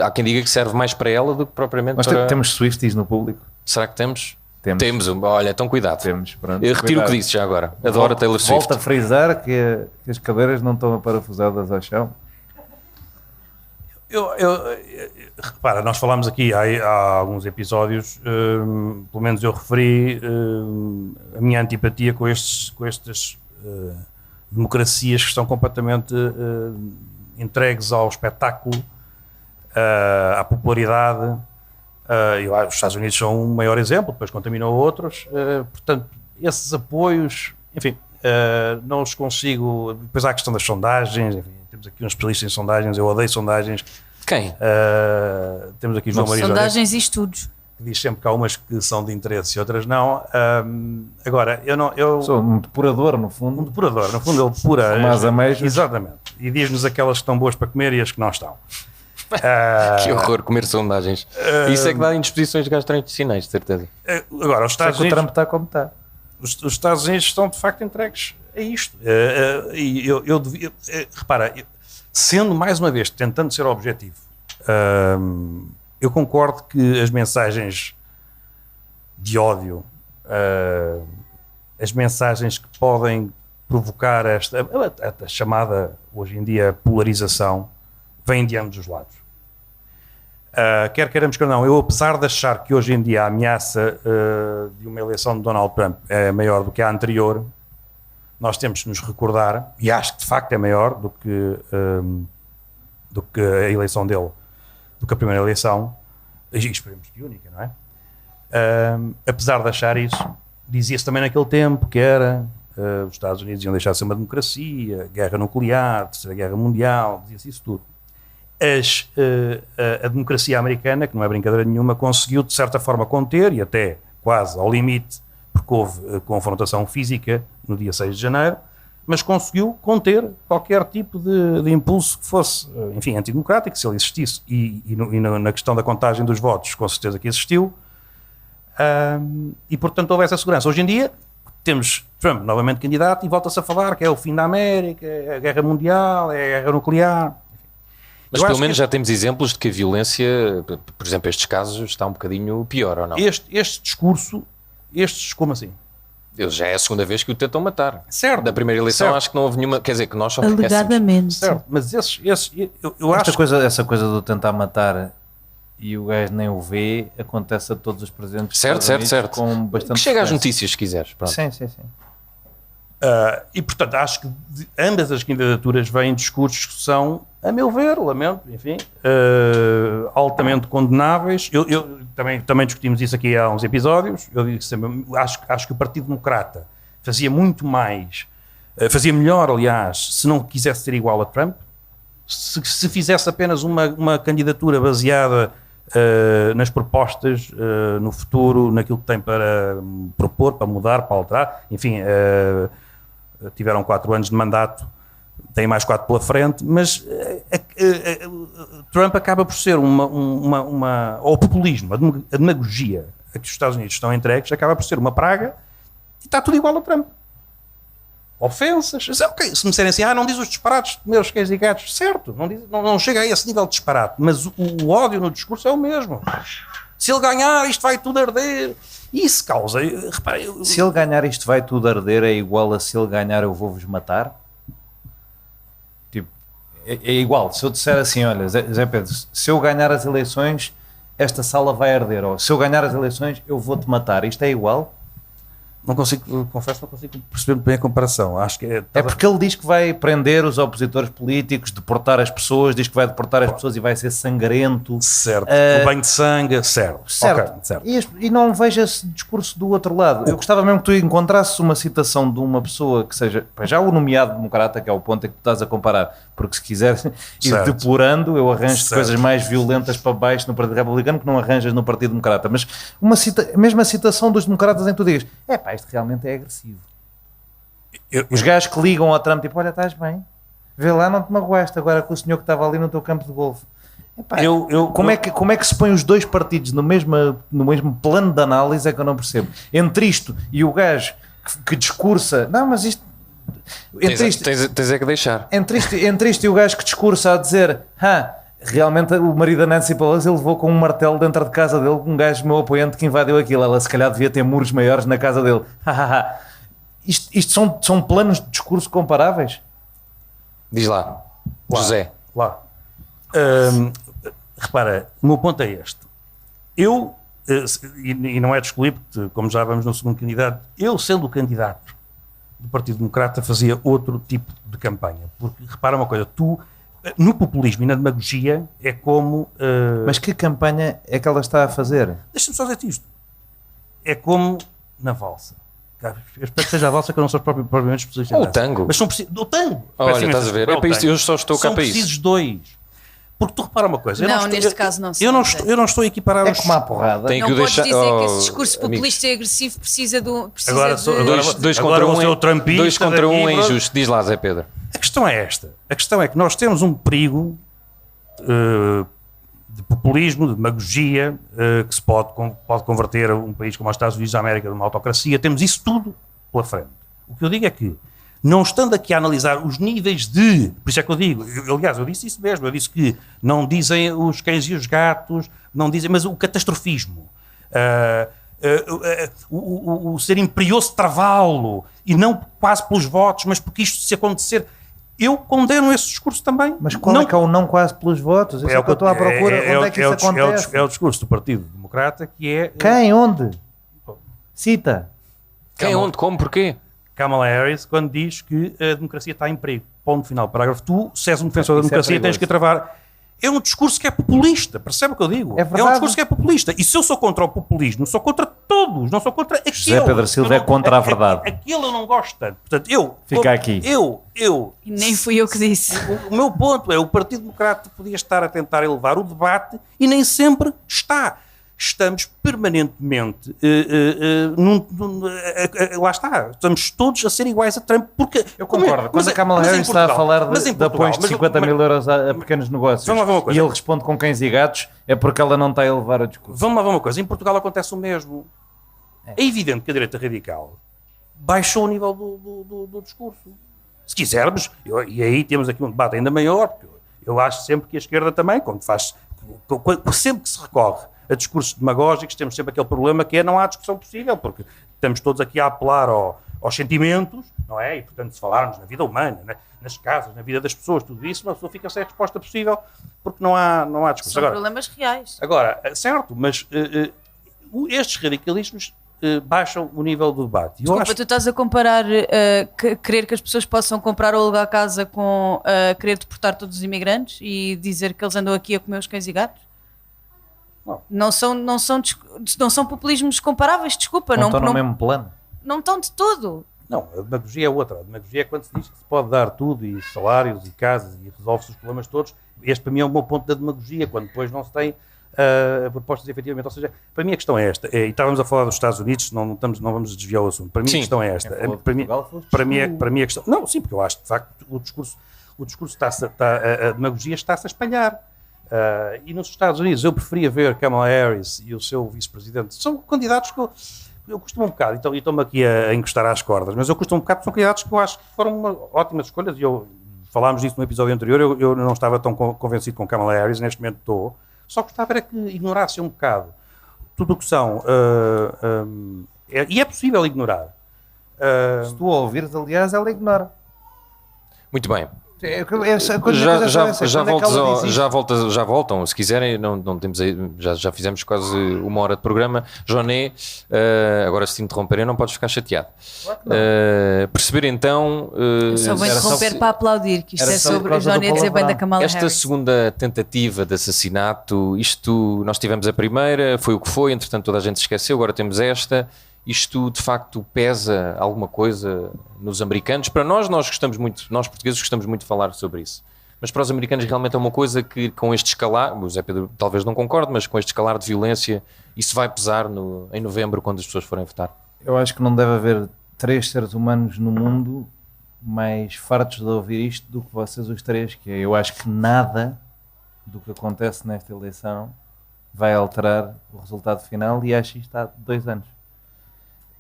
Há quem diga que serve mais para ela do que propriamente Mas para... temos Swifties no público? Será que temos? Temos. Olha, então cuidado. Temos, pronto. Eu retiro o que Cuidado. disse já agora. Adoro a Taylor Swift. Volto a frisar que as cadeiras não estão aparafusadas ao chão. Repara, nós falámos aqui há alguns episódios, pelo menos eu referi a minha antipatia com estas democracias que estão completamente entregues ao espetáculo, à popularidade, Eu acho que os Estados Unidos são um maior exemplo, depois contaminou outros. Portanto, esses apoios, enfim, não os consigo. Depois há a questão das sondagens, enfim, temos aqui um especialista em sondagens, eu odeio sondagens. Quem? Temos aqui João Maria Sondagens e estudos. que diz sempre que há umas que são de interesse e outras não. Agora, eu Sou um depurador, no fundo. um depurador, no fundo ele depura. Como as ameijas. Exatamente. E diz-nos aquelas que estão boas para comer e as que não estão. Que horror comer sondagens. Isso é que dá indisposições gastrointestinais, de certeza. Agora, os Só Estados que o Unidos... Trump está como está. Os Estados Unidos estão de facto entregues a isto. E eu devia, repara, sendo mais uma vez tentando ser objetivo, eu concordo que as mensagens de ódio, as mensagens que podem provocar a chamada hoje em dia polarização, vêm de ambos os lados. Quer queiramos que não, eu apesar de achar que hoje em dia a ameaça de uma eleição de Donald Trump é maior do que a anterior, nós temos que nos recordar, e acho que de facto é maior do que a eleição dele, do que a primeira eleição, e esperemos que única, não é? Apesar de achar isso, dizia-se também naquele tempo que era os Estados Unidos iam deixar de ser uma democracia, guerra nuclear, terceira guerra mundial, dizia-se isso tudo. A democracia americana, que não é brincadeira nenhuma, conseguiu de certa forma conter, e até quase ao limite, porque houve confrontação física no dia 6 de janeiro, mas conseguiu conter qualquer tipo de impulso que fosse, enfim, antidemocrático, se ele existisse, e na questão da contagem dos votos, com certeza que existiu, e portanto houve essa segurança. Hoje em dia temos Trump novamente candidato e volta-se a falar que é o fim da América, é a guerra mundial, é a guerra nuclear. Mas pelo menos já temos exemplos de que a violência, por exemplo, estes casos, está um bocadinho pior, ou não? Este discurso, como assim? Já é a segunda vez que o tentam matar. Certo. Da primeira eleição certo. acho que não houve nenhuma, quer dizer, que nós somos Alegadamente. Certo, mas eu acho Essa coisa do tentar matar e o gajo nem o vê, acontece a todos os presidentes. Certo. Com bastante que chega às frequência. notícias, se quiseres. Pronto. Sim. e portanto acho que ambas as candidaturas vêm discursos que são, a meu ver, lamento, enfim, altamente condenáveis. Eu também discutimos isso aqui há uns episódios. Eu digo sempre, acho que o Partido Democrata fazia muito mais, fazia melhor, aliás, se não quisesse ser igual a Trump, se fizesse apenas uma candidatura baseada nas propostas, no futuro, naquilo que tem para propor, para mudar, para alterar, enfim, tiveram 4 anos de mandato, têm mais 4 pela frente, mas Trump acaba por ser ou o populismo, a demagogia a que os Estados Unidos estão entregues, acaba por ser uma praga e está tudo igual a Trump. Ofensas, ok, se me disserem assim, não diz os disparates de meus cães e gatos, certo, não chega a esse nível de disparate, mas o ódio no discurso é o mesmo. Se ele ganhar, isto vai tudo arder. E isso causa, repara... Se ele ganhar, isto vai tudo arder, é igual a se ele ganhar, eu vou-vos matar? Tipo, é igual. Se eu disser assim, olha, Zé Pedro, se eu ganhar as eleições, esta sala vai arder, ou se eu ganhar as eleições, eu vou-te matar. Isto é igual? Confesso, não consigo perceber bem a comparação. Acho que é porque ele diz que vai prender os opositores políticos, deportar as pessoas, diz que vai deportar as pessoas e vai ser sangrento. Certo. O banho de sangue, certo. Okay, certo. E não vejo esse discurso do outro lado. Eu gostava mesmo que tu encontrasses uma citação de uma pessoa que seja, já o nomeado democrata, que é o ponto em que tu estás a comparar, porque se quiser ir depurando, eu arranjo coisas mais violentas para baixo no Partido Republicano que não arranjas no Partido Democrata. Mas mesmo a citação dos democratas em que tu digas, isto realmente é agressivo. Os gajos que ligam ao Trump, tipo, olha, estás bem, vê lá, não te magoaste agora com o senhor que estava ali no teu campo de golfe. Como é que se põe os dois partidos no mesmo plano de análise, é que eu não percebo. Entre isto e o gajo que discursa, não, mas isto... Tens é que deixar. Entre isto e o gajo que discursa a dizer, realmente o marido da Nancy Pelosi levou com um martelo dentro de casa dele, um gajo meu apoiante que invadiu aquilo, ela se calhar devia ter muros maiores na casa dele. Isto são planos de discurso comparáveis? Diz lá, José. Repara, o meu ponto é este. E não é de excluir, porque como já vamos no segundo candidato, eu sendo o candidato do Partido Democrata fazia outro tipo de campanha, porque repara uma coisa, tu no populismo e na demagogia é como... Mas que campanha é que ela está a fazer? Deixa-me só dizer isto. É como na valsa. Eu espero que seja a valsa, que eu não sou propriamente especialista. Ou o tango. Mas são precisos... O tango! Olha, estás a ver? É para isto, eu só estou cá São para isso. precisos dois. Porque tu repara uma coisa. Não, neste caso não se eu nota. não estou aqui para... É como a porrada. Tem Não que o podes deixar. dizer que Oh, esse discurso amigos. populista e agressivo precisa de... Agora, Dois agora contra vou um ser o trumpista dois contra um daqui, é injusto. Diz lá, Zé Pedro. A questão é esta. A questão é que nós temos um perigo de populismo, de demagogia, que se pode converter um país como os Estados Unidos da América numa autocracia. Temos isso tudo pela frente. O que eu digo é que, não estando aqui a analisar os níveis de... Por isso é que eu digo, aliás, eu disse isso mesmo, eu disse que não dizem os cães e os gatos, não dizem, mas o catastrofismo, o ser imperioso travá-lo, e não quase pelos votos, mas porque isto se acontecer... Eu condeno esse discurso também. Mas como é que é o não quase pelos votos? Isso é o que eu estou à procura. Onde é que isso acontece? É o discurso do Partido Democrata que é... Quem? Onde? Cita. Quem, onde, como, porquê? Kamala Harris, quando diz que a democracia está em perigo. Ponto final. Parágrafo. Tu, se és um defensor da democracia, tens que travar... É um discurso que é populista, percebe o que eu digo? É verdade. É um discurso que é populista. E se eu sou contra o populismo, sou contra todos, não sou contra aquele. José Pedro Silva é contra a verdade. Aquele eu não gosto tanto. Portanto, Fica aqui. E nem fui eu que disse. O meu ponto é, o Partido Democrata podia estar a tentar elevar o debate e nem sempre está. Estamos permanentemente lá está, estamos todos a ser iguais a Trump, porque... Eu concordo, quando a Kamala Harris está a falar de apoios de 50 mil euros a pequenos negócios e ele responde com cães e gatos, é porque ela não está a elevar o discurso. Vamos lá ver uma coisa, em Portugal acontece o mesmo. É evidente que a direita radical baixou o nível do discurso. Se quisermos, e aí temos aqui um debate ainda maior, porque eu acho sempre que a esquerda também, sempre que se recorre a discursos demagógicos, temos sempre aquele problema que é não há discussão possível, porque estamos todos aqui a apelar aos sentimentos, não é? E, portanto, se falarmos na vida humana, nas casas, na vida das pessoas, tudo isso, uma pessoa fica sem a resposta possível, porque não há discussão. São problemas reais. Agora, certo, mas estes radicalismos baixam o nível do debate. Desculpa, tu estás a comparar querer que as pessoas possam comprar ou alugar casa com querer deportar todos os imigrantes e dizer que eles andam aqui a comer os cães e gatos? Não são populismos comparáveis, desculpa. Não estão no mesmo plano. Não estão de todo. Não, a demagogia é outra. A demagogia é quando se diz que se pode dar tudo, e salários, e casas, e resolve-se os problemas todos. Este para mim é um bom ponto da demagogia, quando depois não se tem propostas efetivamente. Ou seja, para mim a questão é esta. E estávamos a falar dos Estados Unidos, não vamos desviar o assunto. Para mim a questão é esta. Para mim a questão... Não, sim, porque eu acho que de facto o discurso a demagogia está-se a espalhar. E nos Estados Unidos eu preferia ver Kamala Harris e o seu vice-presidente. São candidatos que eu costumo um bocado, então, e estou-me aqui a encostar às cordas, mas eu costumo um bocado, são candidatos que eu acho que foram ótimas escolhas, e falámos disso no episódio anterior, eu não estava tão convencido com Kamala Harris, neste momento estou, só gostava era que ignorasse um bocado tudo o que são, e é possível ignorar. Se tu a ouvires, aliás, ela ignora. Muito bem. Já voltam, se quiserem, não temos aí, já fizemos quase 1 hora de programa. Joné, agora se te interromperem não podes ficar chateado. Perceber então... Eu só vou interromper para aplaudir, que isto é sobre o Joné dizer bem da Kamala Harris. Esta segunda tentativa de assassinato, nós tivemos a primeira, foi o que foi, entretanto toda a gente se esqueceu, agora temos esta... Isto de facto pesa alguma coisa nos americanos? Para nós gostamos muito, nós portugueses gostamos muito de falar sobre isso, mas para os americanos realmente é uma coisa que com este escalar, o Zé Pedro talvez não concorde, mas com este escalar de violência isso vai pesar em novembro quando as pessoas forem votar. Eu acho que não deve haver 3 seres humanos no mundo mais fartos de ouvir isto do que vocês os 3, que eu acho que nada do que acontece nesta eleição vai alterar o resultado final, e acho isto há 2 anos.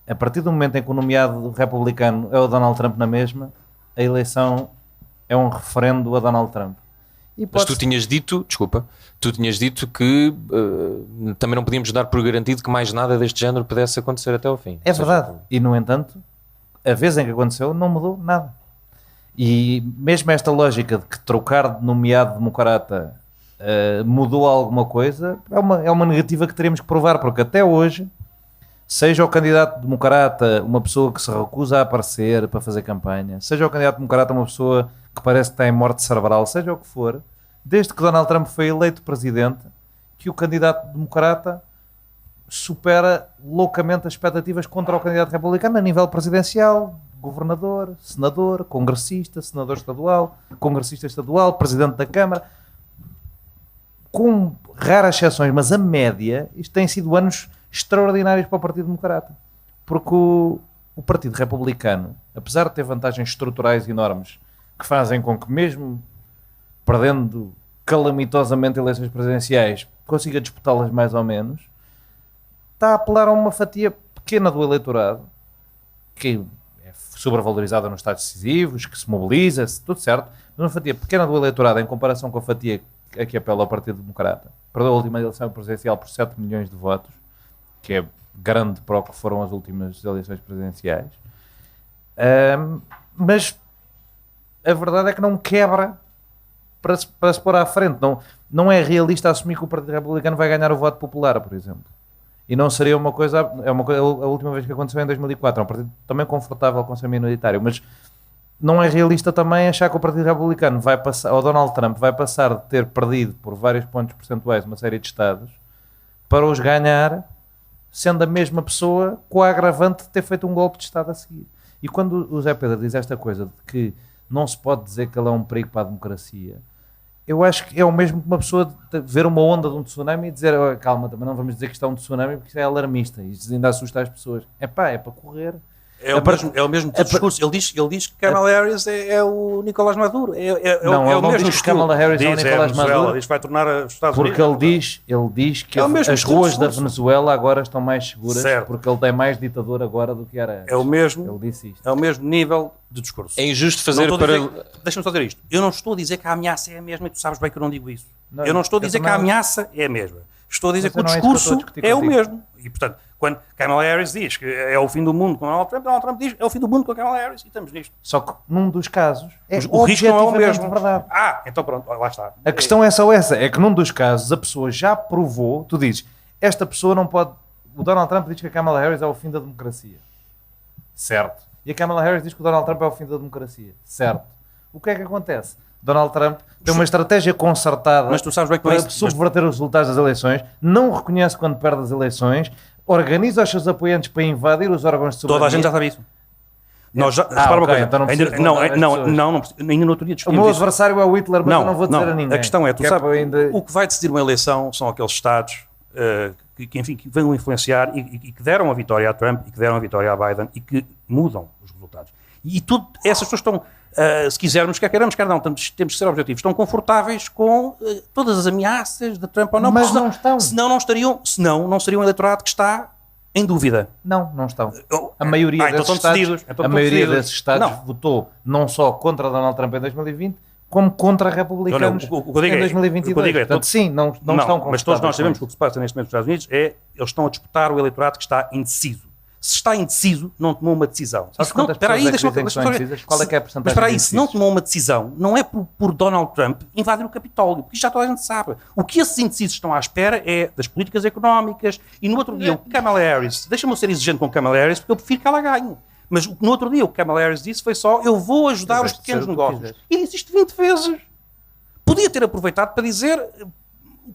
A partir do momento em que o nomeado republicano é o Donald Trump na mesma, a eleição é um referendo a Donald Trump. Mas tu tinhas dito que também não podíamos dar por garantido que mais nada deste género pudesse acontecer até ao fim. É verdade. E, no entanto, a vez em que aconteceu não mudou nada. E mesmo esta lógica de que trocar de nomeado democrata mudou alguma coisa, é uma negativa que teremos que provar, porque até hoje... seja o candidato democrata uma pessoa que se recusa a aparecer para fazer campanha, seja o candidato democrata uma pessoa que parece que tem morte cerebral, seja o que for, desde que Donald Trump foi eleito presidente, que o candidato democrata supera loucamente as expectativas contra o candidato republicano a nível presidencial, governador, senador, congressista, senador estadual, congressista estadual, presidente da Câmara, com raras exceções, mas a média, isto tem sido anos extraordinários para o Partido Democrata, porque o Partido Republicano, apesar de ter vantagens estruturais enormes, que fazem com que mesmo perdendo calamitosamente eleições presidenciais, consiga disputá-las mais ou menos, está a apelar a uma fatia pequena do eleitorado, que é sobrevalorizada nos estados decisivos, que se mobiliza, tudo certo, mas uma fatia pequena do eleitorado em comparação com a fatia a que apela ao Partido Democrata. Perdeu a última eleição presidencial por 7 milhões de votos, que é grande para o que foram as últimas eleições presidenciais. Mas a verdade é que não quebra para se pôr à frente. Não é realista assumir que o Partido Republicano vai ganhar o voto popular, por exemplo. E não seria uma coisa... a última vez que aconteceu em 2004. É um partido também confortável com ser minoritário, mas não é realista também achar que o Partido Republicano vai passar, ou Donald Trump vai passar de ter perdido por vários pontos percentuais uma série de estados para os ganhar, sendo a mesma pessoa com a agravante de ter feito um golpe de Estado a seguir. E quando o Zé Pedro diz esta coisa de que não se pode dizer que ele é um perigo para a democracia, eu acho que é o mesmo que uma pessoa ver uma onda de um tsunami e dizer, oh, calma, também não vamos dizer que isto é um tsunami porque isto é alarmista, isto ainda assusta as pessoas. É para correr. É o mesmo discurso. Ele diz que Kamala Harris é o Nicolás Maduro. Não, ele não diz que Kamala Harris é o Nicolás Maduro. Diz que vai tornar os Estados porque Unidos. Ele diz que as ruas da Venezuela agora estão mais seguras, certo, porque ele tem mais ditador agora do que era antes. É o mesmo. Ele disse isto. É o mesmo nível de discurso. É injusto fazer Deixa-me só dizer isto. Eu não estou a dizer que a ameaça é a mesma e tu sabes bem que eu não digo isso. Não, eu não estou a dizer que a ameaça é a mesma. Estou a dizer que o discurso é o mesmo. E, portanto, quando Kamala Harris diz que é o fim do mundo com Donald Trump diz é o fim do mundo com Kamala Harris e estamos nisto. Só que num dos casos o risco não é o mesmo. Verdade. Então pronto, lá está. A questão é só essa, é que num dos casos a pessoa já provou, tu dizes, esta pessoa não pode... O Donald Trump diz que a Kamala Harris é o fim da democracia. Certo. E a Kamala Harris diz que o Donald Trump é o fim da democracia. Certo. O que é que acontece? Donald Trump tem uma estratégia concertada, mas tu sabes bem que para subverter os resultados das eleições, não reconhece quando perde as eleições, organiza os seus apoiantes para invadir os órgãos de soberania. Toda a gente já sabe isso. Nós já, uma coisa. Então ainda no outro dia o meu adversário é o Hitler, mas eu não vou dizer a ninguém. A questão é, tu sabes, o que vai decidir uma eleição são aqueles Estados que vão influenciar e que deram a vitória a Trump e que deram a vitória a Biden e que mudam os resultados. E essas pessoas estão... se quisermos, quer queiramos, quer não, temos que ser objetivos, estão confortáveis com todas as ameaças de Trump ou não, mas não estão. Senão não seriam um eleitorado que está em dúvida. Não estão. A maioria desses estados votou não só contra Donald Trump em 2020, como contra republicanos em 2022. Portanto, sim, não estão confortáveis. Mas todos nós sabemos que o que se passa neste momento nos Estados Unidos é eles estão a disputar o eleitorado que está indeciso. Se está indeciso, não tomou uma decisão. Qual é que é a porcentagem? Mas espera aí, se não tomou uma decisão, não é por Donald Trump invadir o Capitólio, porque já toda a gente sabe. O que esses indecisos estão à espera é das políticas económicas, e no outro dia o Kamala Harris, deixa-me ser exigente com Kamala Harris, porque eu prefiro que ela ganhe. Mas no outro dia o Kamala Harris disse foi só, eu vou ajudar os pequenos negócios. E disse isto 20 vezes. Podia ter aproveitado para dizer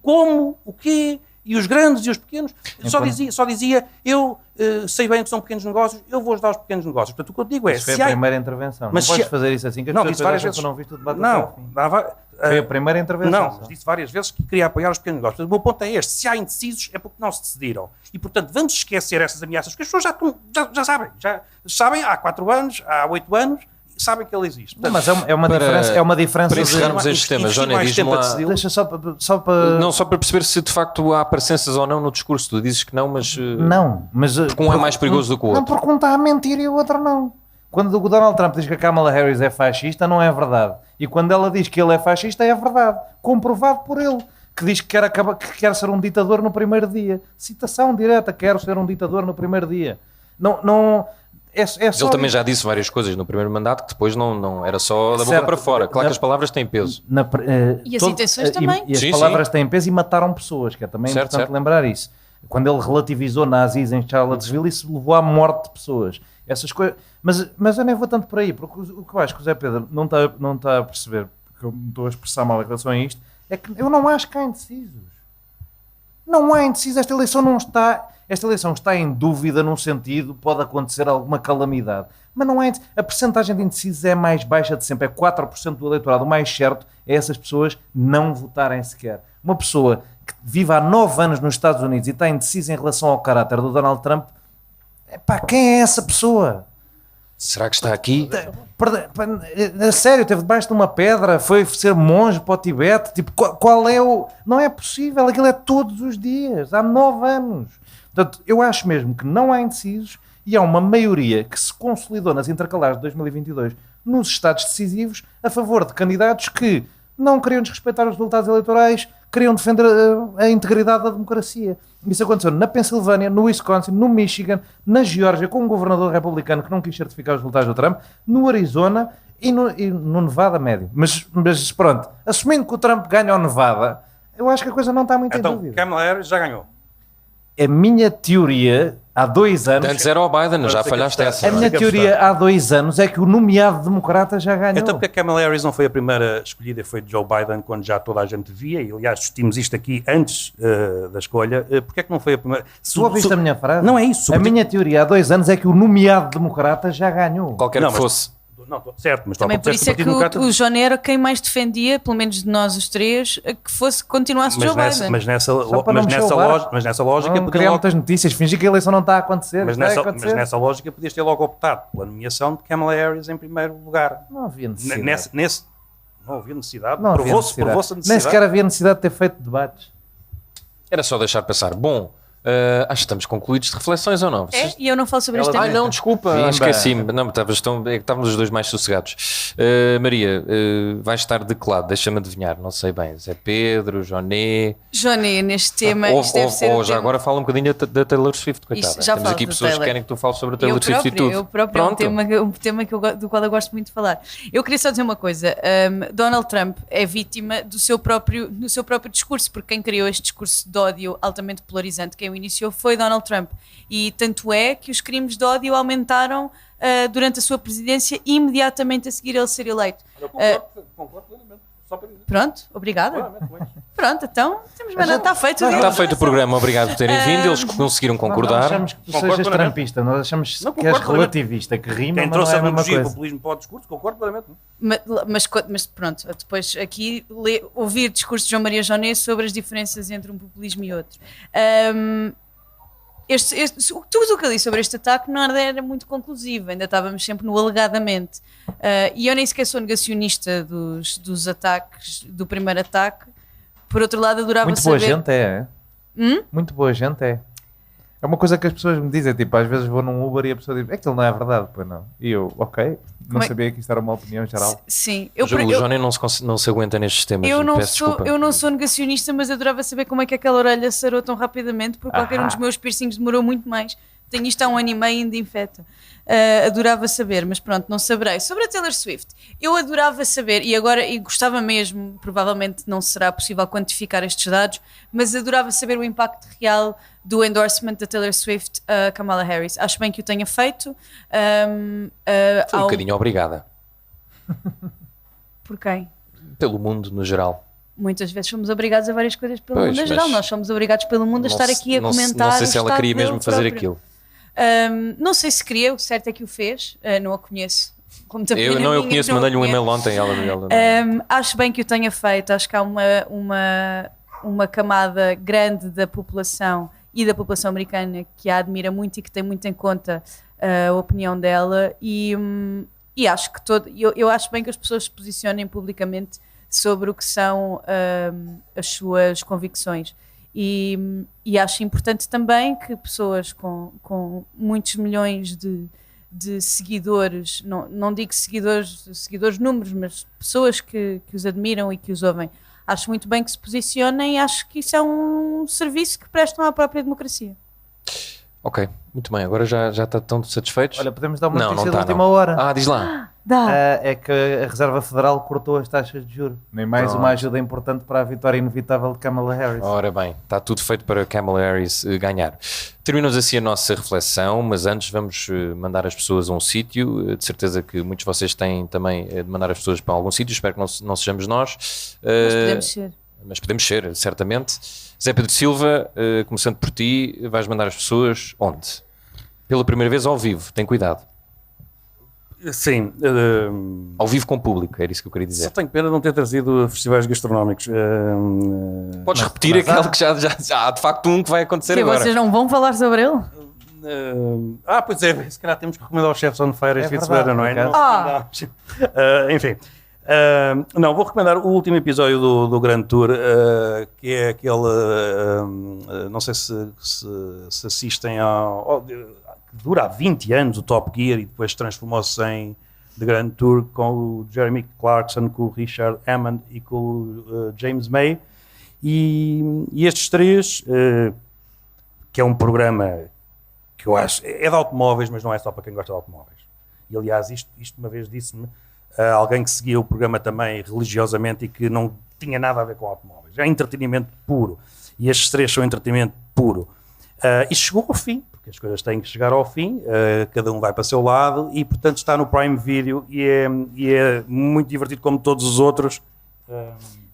como, o quê... E os grandes e os pequenos, só dizia eu sei bem que são pequenos negócios, eu vou ajudar os pequenos negócios. Portanto, o que eu digo é... Isso foi a primeira intervenção. Mas não podes fazer isso assim, que as pessoas acham que tu não viste o debate até ao fim. Foi a primeira intervenção. Não, disse várias vezes que queria apoiar os pequenos negócios. Portanto, o meu ponto é este, se há indecisos é porque não se decidiram. E, portanto, vamos esquecer essas ameaças, porque as pessoas já sabem há 4 anos, há 8 anos, sabem que ele existe. Portanto, mas é uma diferença para encerrarmos este tema, Johnny, diz-me lá... Deixa só para... Não, só para perceber se de facto há parecenças ou não no discurso. Tu dizes que não, mas... Não, mas... Porque um é mais perigoso do que o outro. Não, porque um está a mentir e o outro não. Quando o Donald Trump diz que a Kamala Harris é fascista, não é verdade. E quando ela diz que ele é fascista, é verdade. Comprovado por ele. Que diz que quer ser um ditador no primeiro dia. Citação direta, quero ser um ditador no primeiro dia. Não ele também já disse várias coisas no primeiro mandato que depois não era só da boca para fora. Claro que as palavras têm peso. E as intenções também. E as palavras têm peso e mataram pessoas, que é também importante lembrar isso. Quando ele relativizou nazis em Charlottesville, isso levou à morte de pessoas. Essas coisas... Mas eu nem vou tanto por aí, porque o que eu acho que o Zé Pedro não está a perceber, porque eu me estou a expressar mal em relação a isto, é que eu não acho que há indecisos. Não há indecisos. Esta eleição não está... Esta eleição está em dúvida num sentido, pode acontecer alguma calamidade. Mas não é... A percentagem de indecisos é a mais baixa de sempre. É 4% do eleitorado. O mais certo é essas pessoas não votarem sequer. Uma pessoa que vive há 9 anos nos Estados Unidos e está indecisa em relação ao caráter do Donald Trump, epá, quem é essa pessoa? Será que está aqui? A sério, esteve debaixo de uma pedra, foi ser monge para o Tibete, tipo, qual é o... Não é possível, aquilo é todos os dias, há 9 anos. Portanto, eu acho mesmo que não há indecisos e há uma maioria que se consolidou nas intercalares de 2022 nos estados decisivos a favor de candidatos que não queriam desrespeitar os resultados eleitorais, queriam defender a integridade da democracia. Isso aconteceu na Pensilvânia, no Wisconsin, no Michigan, na Geórgia, com um governador republicano que não quis certificar os resultados do Trump, no Arizona e no Nevada médio. Mas pronto, assumindo que o Trump ganha o Nevada, eu acho que a coisa não está muito em dúvida. Então, Kamala Harris já ganhou. A minha teoria, há 2 anos... Antes era o Biden, já falhaste essa. A minha teoria há 2 anos é que o nomeado democrata já ganhou. Então porque a Kamala Harris não foi a primeira escolhida, foi Joe Biden, quando já toda a gente via, e aliás discutimos isto aqui antes da escolha, porque é que não foi a primeira... Tu ouviste a minha frase? Não é isso. A minha teoria há 2 anos é que o nomeado democrata já ganhou. Qualquer Não, que mas- fosse. Não, certo, mas Também por isso é que o John era quem mais defendia, pelo menos de nós os três, que continuasse Joe Biden. mas nessa Não lógica criar podia muitas notícias, fingir que a eleição não está a acontecer. mas nessa lógica podias ter logo optado pela nomeação de Kamala Harris em primeiro lugar. Não havia necessidade. Não havia necessidade. Não havia Provou-se a necessidade. Nem sequer havia necessidade de ter feito debates. Era só deixar passar. Bom, acho que estamos concluídos de reflexões ou não? É, e eu não falo sobre este tema. Ai não, desculpa, Pimba. esqueci-me. Não, estávamos os dois mais sossegados. Maria, vais estar de que lado? Deixa-me adivinhar, não sei bem. Zé Pedro, Joné. Johnny, neste tema, isto deve ser Ou o já tema- agora fala um bocadinho da Taylor Swift, coitada. Isto, já Temos falo aqui da pessoas que Taylor. querem que tu fales sobre a Taylor Swift e tudo. Eu próprio, é um Pronto. tema do qual eu gosto muito de falar. Eu queria só dizer uma coisa. Donald Trump é vítima do seu próprio discurso, porque quem criou este discurso de ódio altamente polarizante, quem o iniciou foi Donald Trump. E tanto é que os crimes de ódio aumentaram durante a sua presidência e imediatamente a seguir ele ser eleito. Concordo plenamente. Só para dizer. Pronto, obrigada. Pronto, então está feito o dia. Está feito o programa, obrigado por terem vindo. Eles conseguiram Nós não concordar. achamos que tu Concordo sejas plenamente. trampista, nós achamos Não, que és concordo plenamente. relativista, que rima, Quem mas não trouxe é a a mesma demagogia e o coisa. populismo para o discurso, concordo plenamente. Mas pronto, depois aqui ouvir discurso de João Maria Joné sobre as diferenças entre um populismo e outro. Tudo o que eu li sobre este ataque não era muito conclusivo, ainda estávamos sempre no alegadamente. E eu nem sequer sou negacionista dos ataques, do primeiro ataque. Por outro lado, adorava Muito boa saber... gente é. Muito boa gente é. É uma coisa que as pessoas me dizem, tipo, às vezes vou num Uber e a pessoa diz, é que ele não é verdade, pois não. E eu, ok, não sabia que isto era uma opinião geral. Sim, O Johnny não se aguenta nestes temas. eu não Peço desculpa. sou negacionista, mas adorava saber como é que aquela orelha sarou tão rapidamente, porque qualquer um dos meus piercings demorou muito mais. Tenho isto há 1 ano e meio e ainda infeta. Adorava saber, mas pronto, não saberei. Sobre a Taylor Swift, eu adorava saber, e gostava mesmo, provavelmente não será possível quantificar estes dados, mas adorava saber o impacto real do endorsement da Taylor Swift a Kamala Harris. Acho bem que o tenha feito. Foi um bocadinho obrigada. Por quem? Pelo mundo no geral. Muitas vezes somos obrigados a várias coisas pelo Pois, mundo em mas geral. Nós somos obrigados pelo mundo a estar aqui a comentar. Não sei se o ela estado queria mesmo dele fazer próprio. aquilo. Não sei se queria, o certo é que o fez, não a conheço. Como também Eu minha, conheço, não a mandei-lhe um conheço. e-mail ontem. Ela Acho bem que o tenha feito, acho que há uma camada grande da população e da população americana que a admira muito e que tem muito em conta a opinião dela e acho que eu acho bem que as pessoas se posicionem publicamente sobre o que são as suas convicções. E acho importante também que pessoas com muitos milhões de seguidores, não digo seguidores números, mas pessoas que os admiram e que os ouvem, acho muito bem que se posicionem e acho que isso é um serviço que prestam à própria democracia. Ok, muito bem. Agora já está tão satisfeitos? Olha, podemos dar uma Não, notícia não da tá, última não. hora. Diz lá. Dá. é que a Reserva Federal cortou as taxas de juros. Nem mais Pronto. uma ajuda importante para a vitória inevitável de Kamala Harris. Ora bem, está tudo feito para Kamala Harris ganhar. Terminamos assim a nossa reflexão, mas antes vamos mandar as pessoas a um sítio. De certeza que muitos de vocês têm também de mandar as pessoas para algum sítio. Espero que não sejamos nós. Mas podemos ser. Mas podemos ser, certamente. Zé Pedro Silva, começando por ti, vais mandar as pessoas onde? Pela primeira vez ao vivo, tem cuidado. Sim. Ao vivo com público, era isso que eu queria Só dizer. tenho pena de não ter trazido festivais gastronómicos. Podes repetir aquele que já há de facto um que vai acontecer Que agora. vocês não vão falar sobre ele? Pois é, se calhar temos que recomendar os Chefs on Fire este fim de verdade, semana, não é? por Não acaso. recomendamos. Enfim. Não, vou recomendar o último episódio do Grand Tour, que é aquele. Não sei se assistem que dura há 20 anos, o Top Gear, e depois transformou-se em The Grand Tour com o Jeremy Clarkson, com o Richard Hammond e com o James May. E estes três, que é um programa que eu acho é de automóveis, mas não é só para quem gosta de automóveis. E aliás, isto uma vez disse-me alguém que seguia o programa também religiosamente e que não tinha nada a ver com automóveis. É entretenimento puro. E estes três são entretenimento puro. E chegou ao fim, porque as coisas têm que chegar ao fim, cada um vai para o seu lado e, portanto, está no Prime Video e é muito divertido como todos os outros.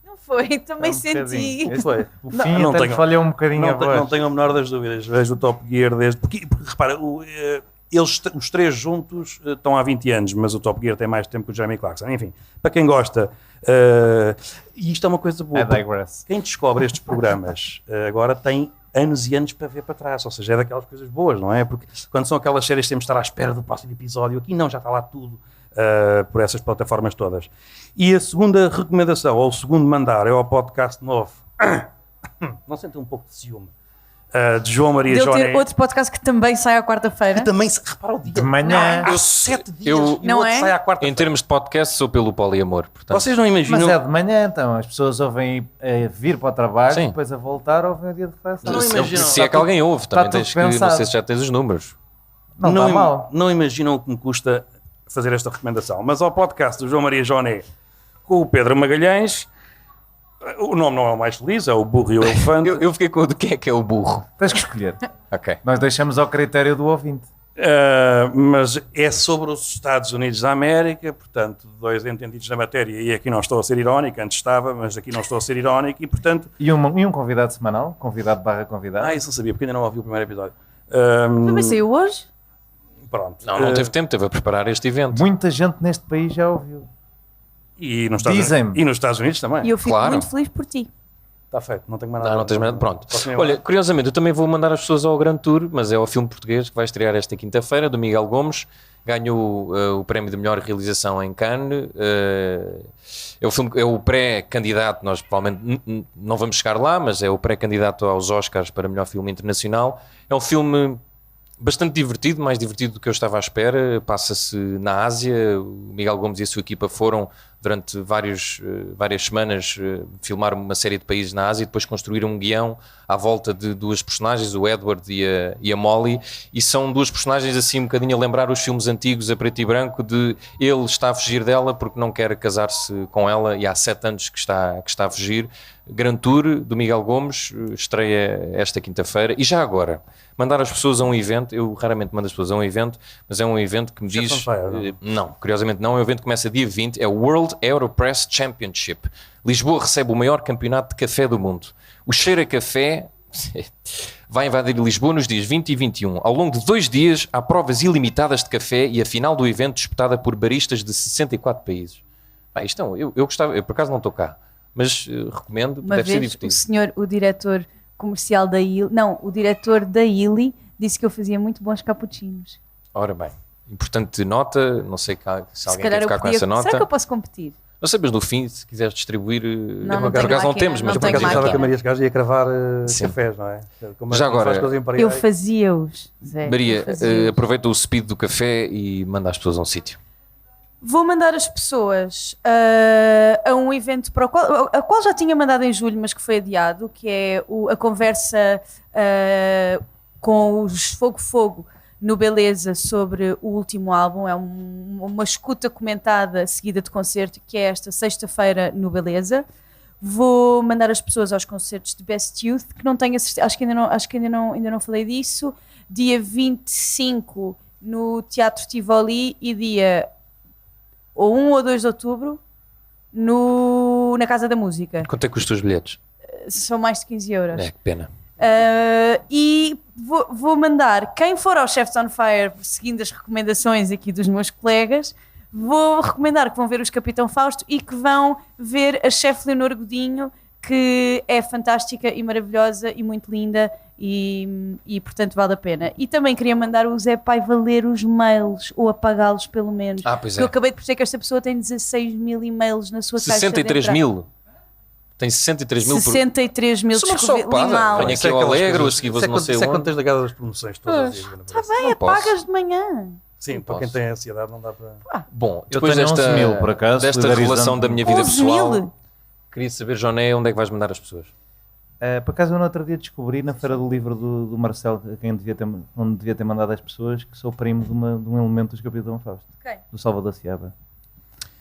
Não foi, também um senti. bocadinho. Foi. O fim até lhe falhou um bocadinho a voz. Não tenho a menor das dúvidas. Vejo o Top Gear desde... Porque repara, os três juntos estão há 20 anos, mas o Top Gear tem mais tempo que o Jeremy Clarkson. Enfim, para quem gosta... e isto é uma coisa boa. I digress. Quem descobre estes programas agora tem anos e anos para ver para trás. Ou seja, é daquelas coisas boas, não é? Porque quando são aquelas séries temos de estar à espera do próximo episódio. Aqui não, já está lá tudo. Por essas plataformas todas. E a segunda recomendação, ou o segundo mandar, é o podcast novo. Não sentem um pouco de ciúme? De João Maria Deu Joné. ter outro podcast que também sai à quarta-feira. Que também, repara o dia. De manhã. Há 7 dias e o Não outro é? sai à quarta. Em termos de podcast, sou pelo poliamor. Portanto, Vocês não Mas imaginam... é de manhã, então. As pessoas ouvem vir para o trabalho, Sim. depois a voltar, ouvem o dia de reflexão. Não imaginam. se é que alguém ouve, Está também tudo tens que, não pensado. sei se já tens os números. Não está mal. Não imaginam o que me custa fazer esta recomendação. Mas ao podcast do João Maria Joné com o Pedro Magalhães, o nome não é o mais feliz, é o Burro e o Elefante. Eu fiquei com o do que é o burro. Tens que escolher. Ok. Nós deixamos ao critério do ouvinte. Mas é sobre os Estados Unidos da América, portanto, dois entendidos na matéria, e aqui não estou a ser irónico, antes estava, mas aqui não estou a ser irónico, e portanto... E um convidado semanal? Convidado/convidado? isso não sabia, porque ainda não ouvi o primeiro episódio. Também saiu hoje? Pronto. Não teve tempo, teve a preparar este evento. Muita gente neste país já ouviu. E nos Estados Dizem-me. Unidos, e nos Estados Unidos também. E eu fico Claro. muito feliz por ti. Está feito, não tenho mais nada. Não tens mais. Pronto. Posso ir Olha, embora? curiosamente, eu também vou mandar as pessoas ao Grand Tour, mas é ao filme português que vai estrear esta quinta-feira, do Miguel Gomes. Ganhou o prémio de melhor realização em Cannes. É o pré-candidato, nós provavelmente não vamos chegar lá, mas é o pré-candidato aos Oscars para melhor filme internacional. É um filme bastante divertido, mais divertido do que eu estava à espera. Passa-se na Ásia. O Miguel Gomes e a sua equipa foram durante várias semanas filmar uma série de países na Ásia e depois construíram um guião à volta de duas personagens, o Edward e a Molly, e são duas personagens assim um bocadinho a lembrar os filmes antigos a preto e branco, de ele está a fugir dela porque não quer casar-se com ela e há 7 anos que está a fugir. Grand Tour do Miguel Gomes estreia esta quinta-feira. E já agora, mandar as pessoas a um evento, eu raramente mando as pessoas a um evento, mas é um evento que me Chefs diz... on Fire, não, curiosamente não, é um evento que começa dia 20, é o World Aeropress Championship. Lisboa recebe o maior campeonato de café do mundo. O cheiro a café vai invadir Lisboa nos dias 20 e 21. Ao longo de 2 dias há provas ilimitadas de café e a final do evento disputada por baristas de 64 países. Eu gostava, eu por acaso não estou cá, mas recomendo, Uma deve ser vez divertido. o diretor comercial da Illy, o diretor da Illy disse que eu fazia muito bons cappuccinos. Ora bem, importante nota, não sei se Se alguém calhar quer eu ficar com podia... essa nota. Será que eu posso competir? Não sei, mas no fim, se quiseres distribuir, Não por tenho acaso não máquina, temos, mas não Por tenho acaso podemos pensava máquina. que a Maria Escaja ia cravar Sim. cafés, não é? Como Já como agora, faz com os Eu imperiais. fazia-os, Zé. Maria, eu fazia-os. aproveita o speed do café e manda as pessoas a um sítio. Vou mandar as pessoas a um evento para a qual já tinha mandado em julho, mas que foi adiado, que é a conversa com os Fogo Fogo no Beleza sobre o último álbum. É uma escuta comentada seguida de concerto, que é esta sexta-feira no Beleza. Vou mandar as pessoas aos concertos de Best Youth, que não tenho a certeza, acho que ainda não falei disso. Dia 25 no Teatro Tivoli e dia ou 1 ou 2 de outubro na Casa da Música. Quanto é que custam os bilhetes? São mais de 15 euros. É, que pena. E vou mandar, quem for ao Chefs on Fire, seguindo as recomendações aqui dos meus colegas, vou recomendar que vão ver os Capitão Fausto e que vão ver a chefe Leonor Godinho, que é fantástica e maravilhosa e muito linda e portanto vale a pena. E também queria mandar o Zé Paiva ler os mails ou apagá-los pelo menos. Pois Eu acabei de perceber que esta pessoa tem 16 mil e-mails na sua caixa de 63 entrada. mil? Tem 63 mil 63 mil, Sou uma desculpe, pessoa ocupada. mal. Venho aqui ao Alegro, a seguir vou não sei Isso é quando onde. tens ligado às promoções todas as vezes. Está bem, Não posso. apagas de manhã. Sim, Não para quem posso. tem ansiedade não dá para... Bom, Eu depois tenho 11 desta, mil, por acaso, desta solidarizando-me. revelação da minha vida 11 pessoal, mil? queria saber, Joné, onde é que vais mandar as pessoas? Por acaso eu no outro dia descobri na Feira do Livro do Marcelo, onde devia ter mandado as pessoas, que sou primo de um elemento dos Capitão Fausto, Ok. do Salvador Ciaba.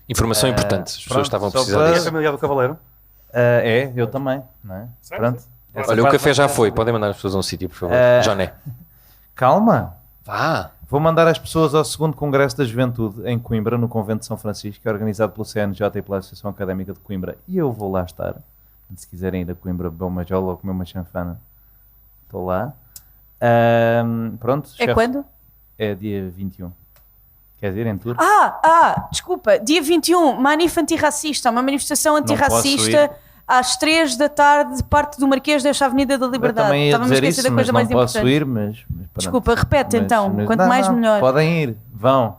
Informação importante, as pessoas pronto, estavam a só precisar para- É disso. familiar do Cavaleiro? Eu também, não é? Certo. Pronto. Essa Olha, o parte café já vai- foi, podem mandar as pessoas a um sítio, por favor. Joné. Calma, Vá. vou mandar as pessoas ao 2º Congresso da Juventude em Coimbra, no Convento de São Francisco, que é organizado pelo CNJ e pela Associação Académica de Coimbra, e eu vou lá estar. Se quiserem ir a Coimbra beber uma jola ou comer uma chanfana, estou lá. Pronto. É chefe- quando? É dia 21. Quer dizer, em Tours? Desculpa, dia 21, Manif Antirracista, uma manifestação posso antirracista ir. às 3 da tarde, de parte do Marquês desta Avenida da Eu Liberdade. também ia Estava-me a dizer esquecer isso, da mas coisa não mais posso importante. ir, mas pronto. Desculpa, repete Mas- então, mas- quanto não, mais não, melhor. Podem ir, vão,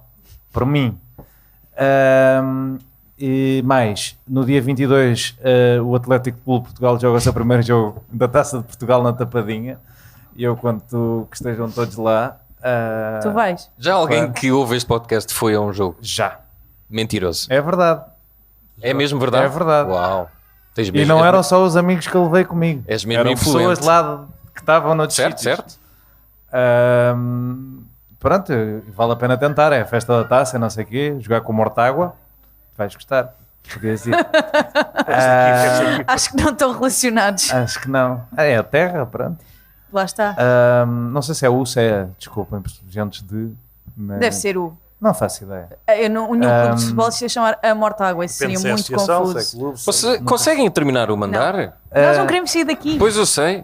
por mim. E mais, no dia 22 o Atlético Clube Portugal joga o seu primeiro jogo da Taça de Portugal na Tapadinha, e eu conto que estejam todos lá. Tu vais? Já alguém Claro. que ouve este podcast foi a um jogo? Já. Mentiroso. É verdade. É mesmo verdade? É verdade. Uau. Tens E mesmo, não eram só os amigos que eu levei comigo. És mesmo Eram influente. pessoas lá que estavam noutros Certo, sítios. certo. Pronto, vale a pena tentar. É a festa da taça, não sei o quê. Jogar com Mortágua, vais gostar. Podias ir. Acho que não estão relacionados. Acho que não. É a terra, pronto. Lá está. Não sei se é o, se é, desculpem, gentes de. mas- Deve ser o. Não faço ideia. O nenhum clube de futebol se ia chamar a Mortágua. Isso Depende seria se é muito associação, confuso. se é clube, se Você, conseguem terminar o mandar? Nós não queremos sair daqui. Pois eu sei.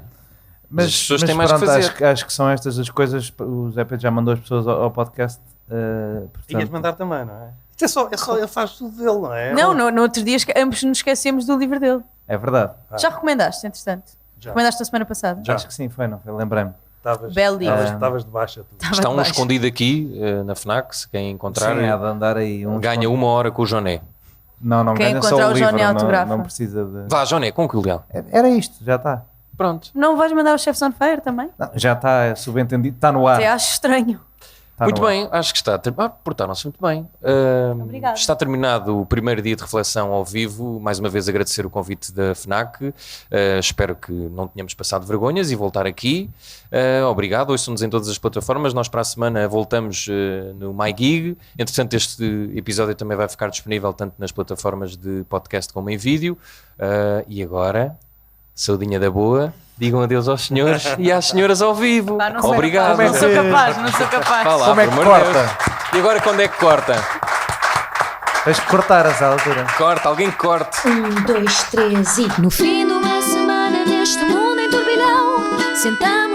Mas as pessoas têm mais que fazer. Acho que são estas as coisas. O Zé Pedro já mandou as pessoas ao podcast. Tinhas de Portanto, mandar também, não é? Isto é só ele faz tudo dele, não é? Não, no outro dia ambos nos esquecemos do livro dele. é verdade. Já recomendaste, entretanto? Já. Recomendaste na semana passada? Já. Acho que sim, foi, não foi? Lembrei-me. Belo livro. Estavas de baixa tu. Estava Está um debaixo. escondido aqui na FNAC, se quem encontrar, Sim, há de andar aí um. ganha 1 hora com o Joné. Não Quem ganha só encontrar o o livro, Johnny autografa. não precisa de. Vá, Joné, concluiu. Era isto, já está. Pronto. Não vais mandar o Chefs on Fire também? Não, já está, é subentendido, está no ar. Até acho estranho. Está Muito no ar. bem, acho que está. Portaram-se muito bem. Obrigada. Está terminado o primeiro dia de reflexão ao vivo. Mais uma vez agradecer o convite da FNAC. Espero que não tenhamos passado vergonhas e voltar aqui. Obrigado. Ouçam-nos em todas as plataformas. Nós para a semana voltamos no MyGig. Entretanto, este episódio também vai ficar disponível tanto nas plataformas de podcast como em vídeo. E agora, saudinha da boa. Digam adeus aos senhores e às senhoras ao vivo. Pá, não sou Obrigado. capaz, não sou capaz, não sou capaz. Vá lá, Como é que pelo amor de corta? Deus. E agora quando é que corta? Tens de cortar essa altura. Corta, alguém corte. 1, 2, 3 e no fim de uma semana neste mundo em turbilhão, sentamos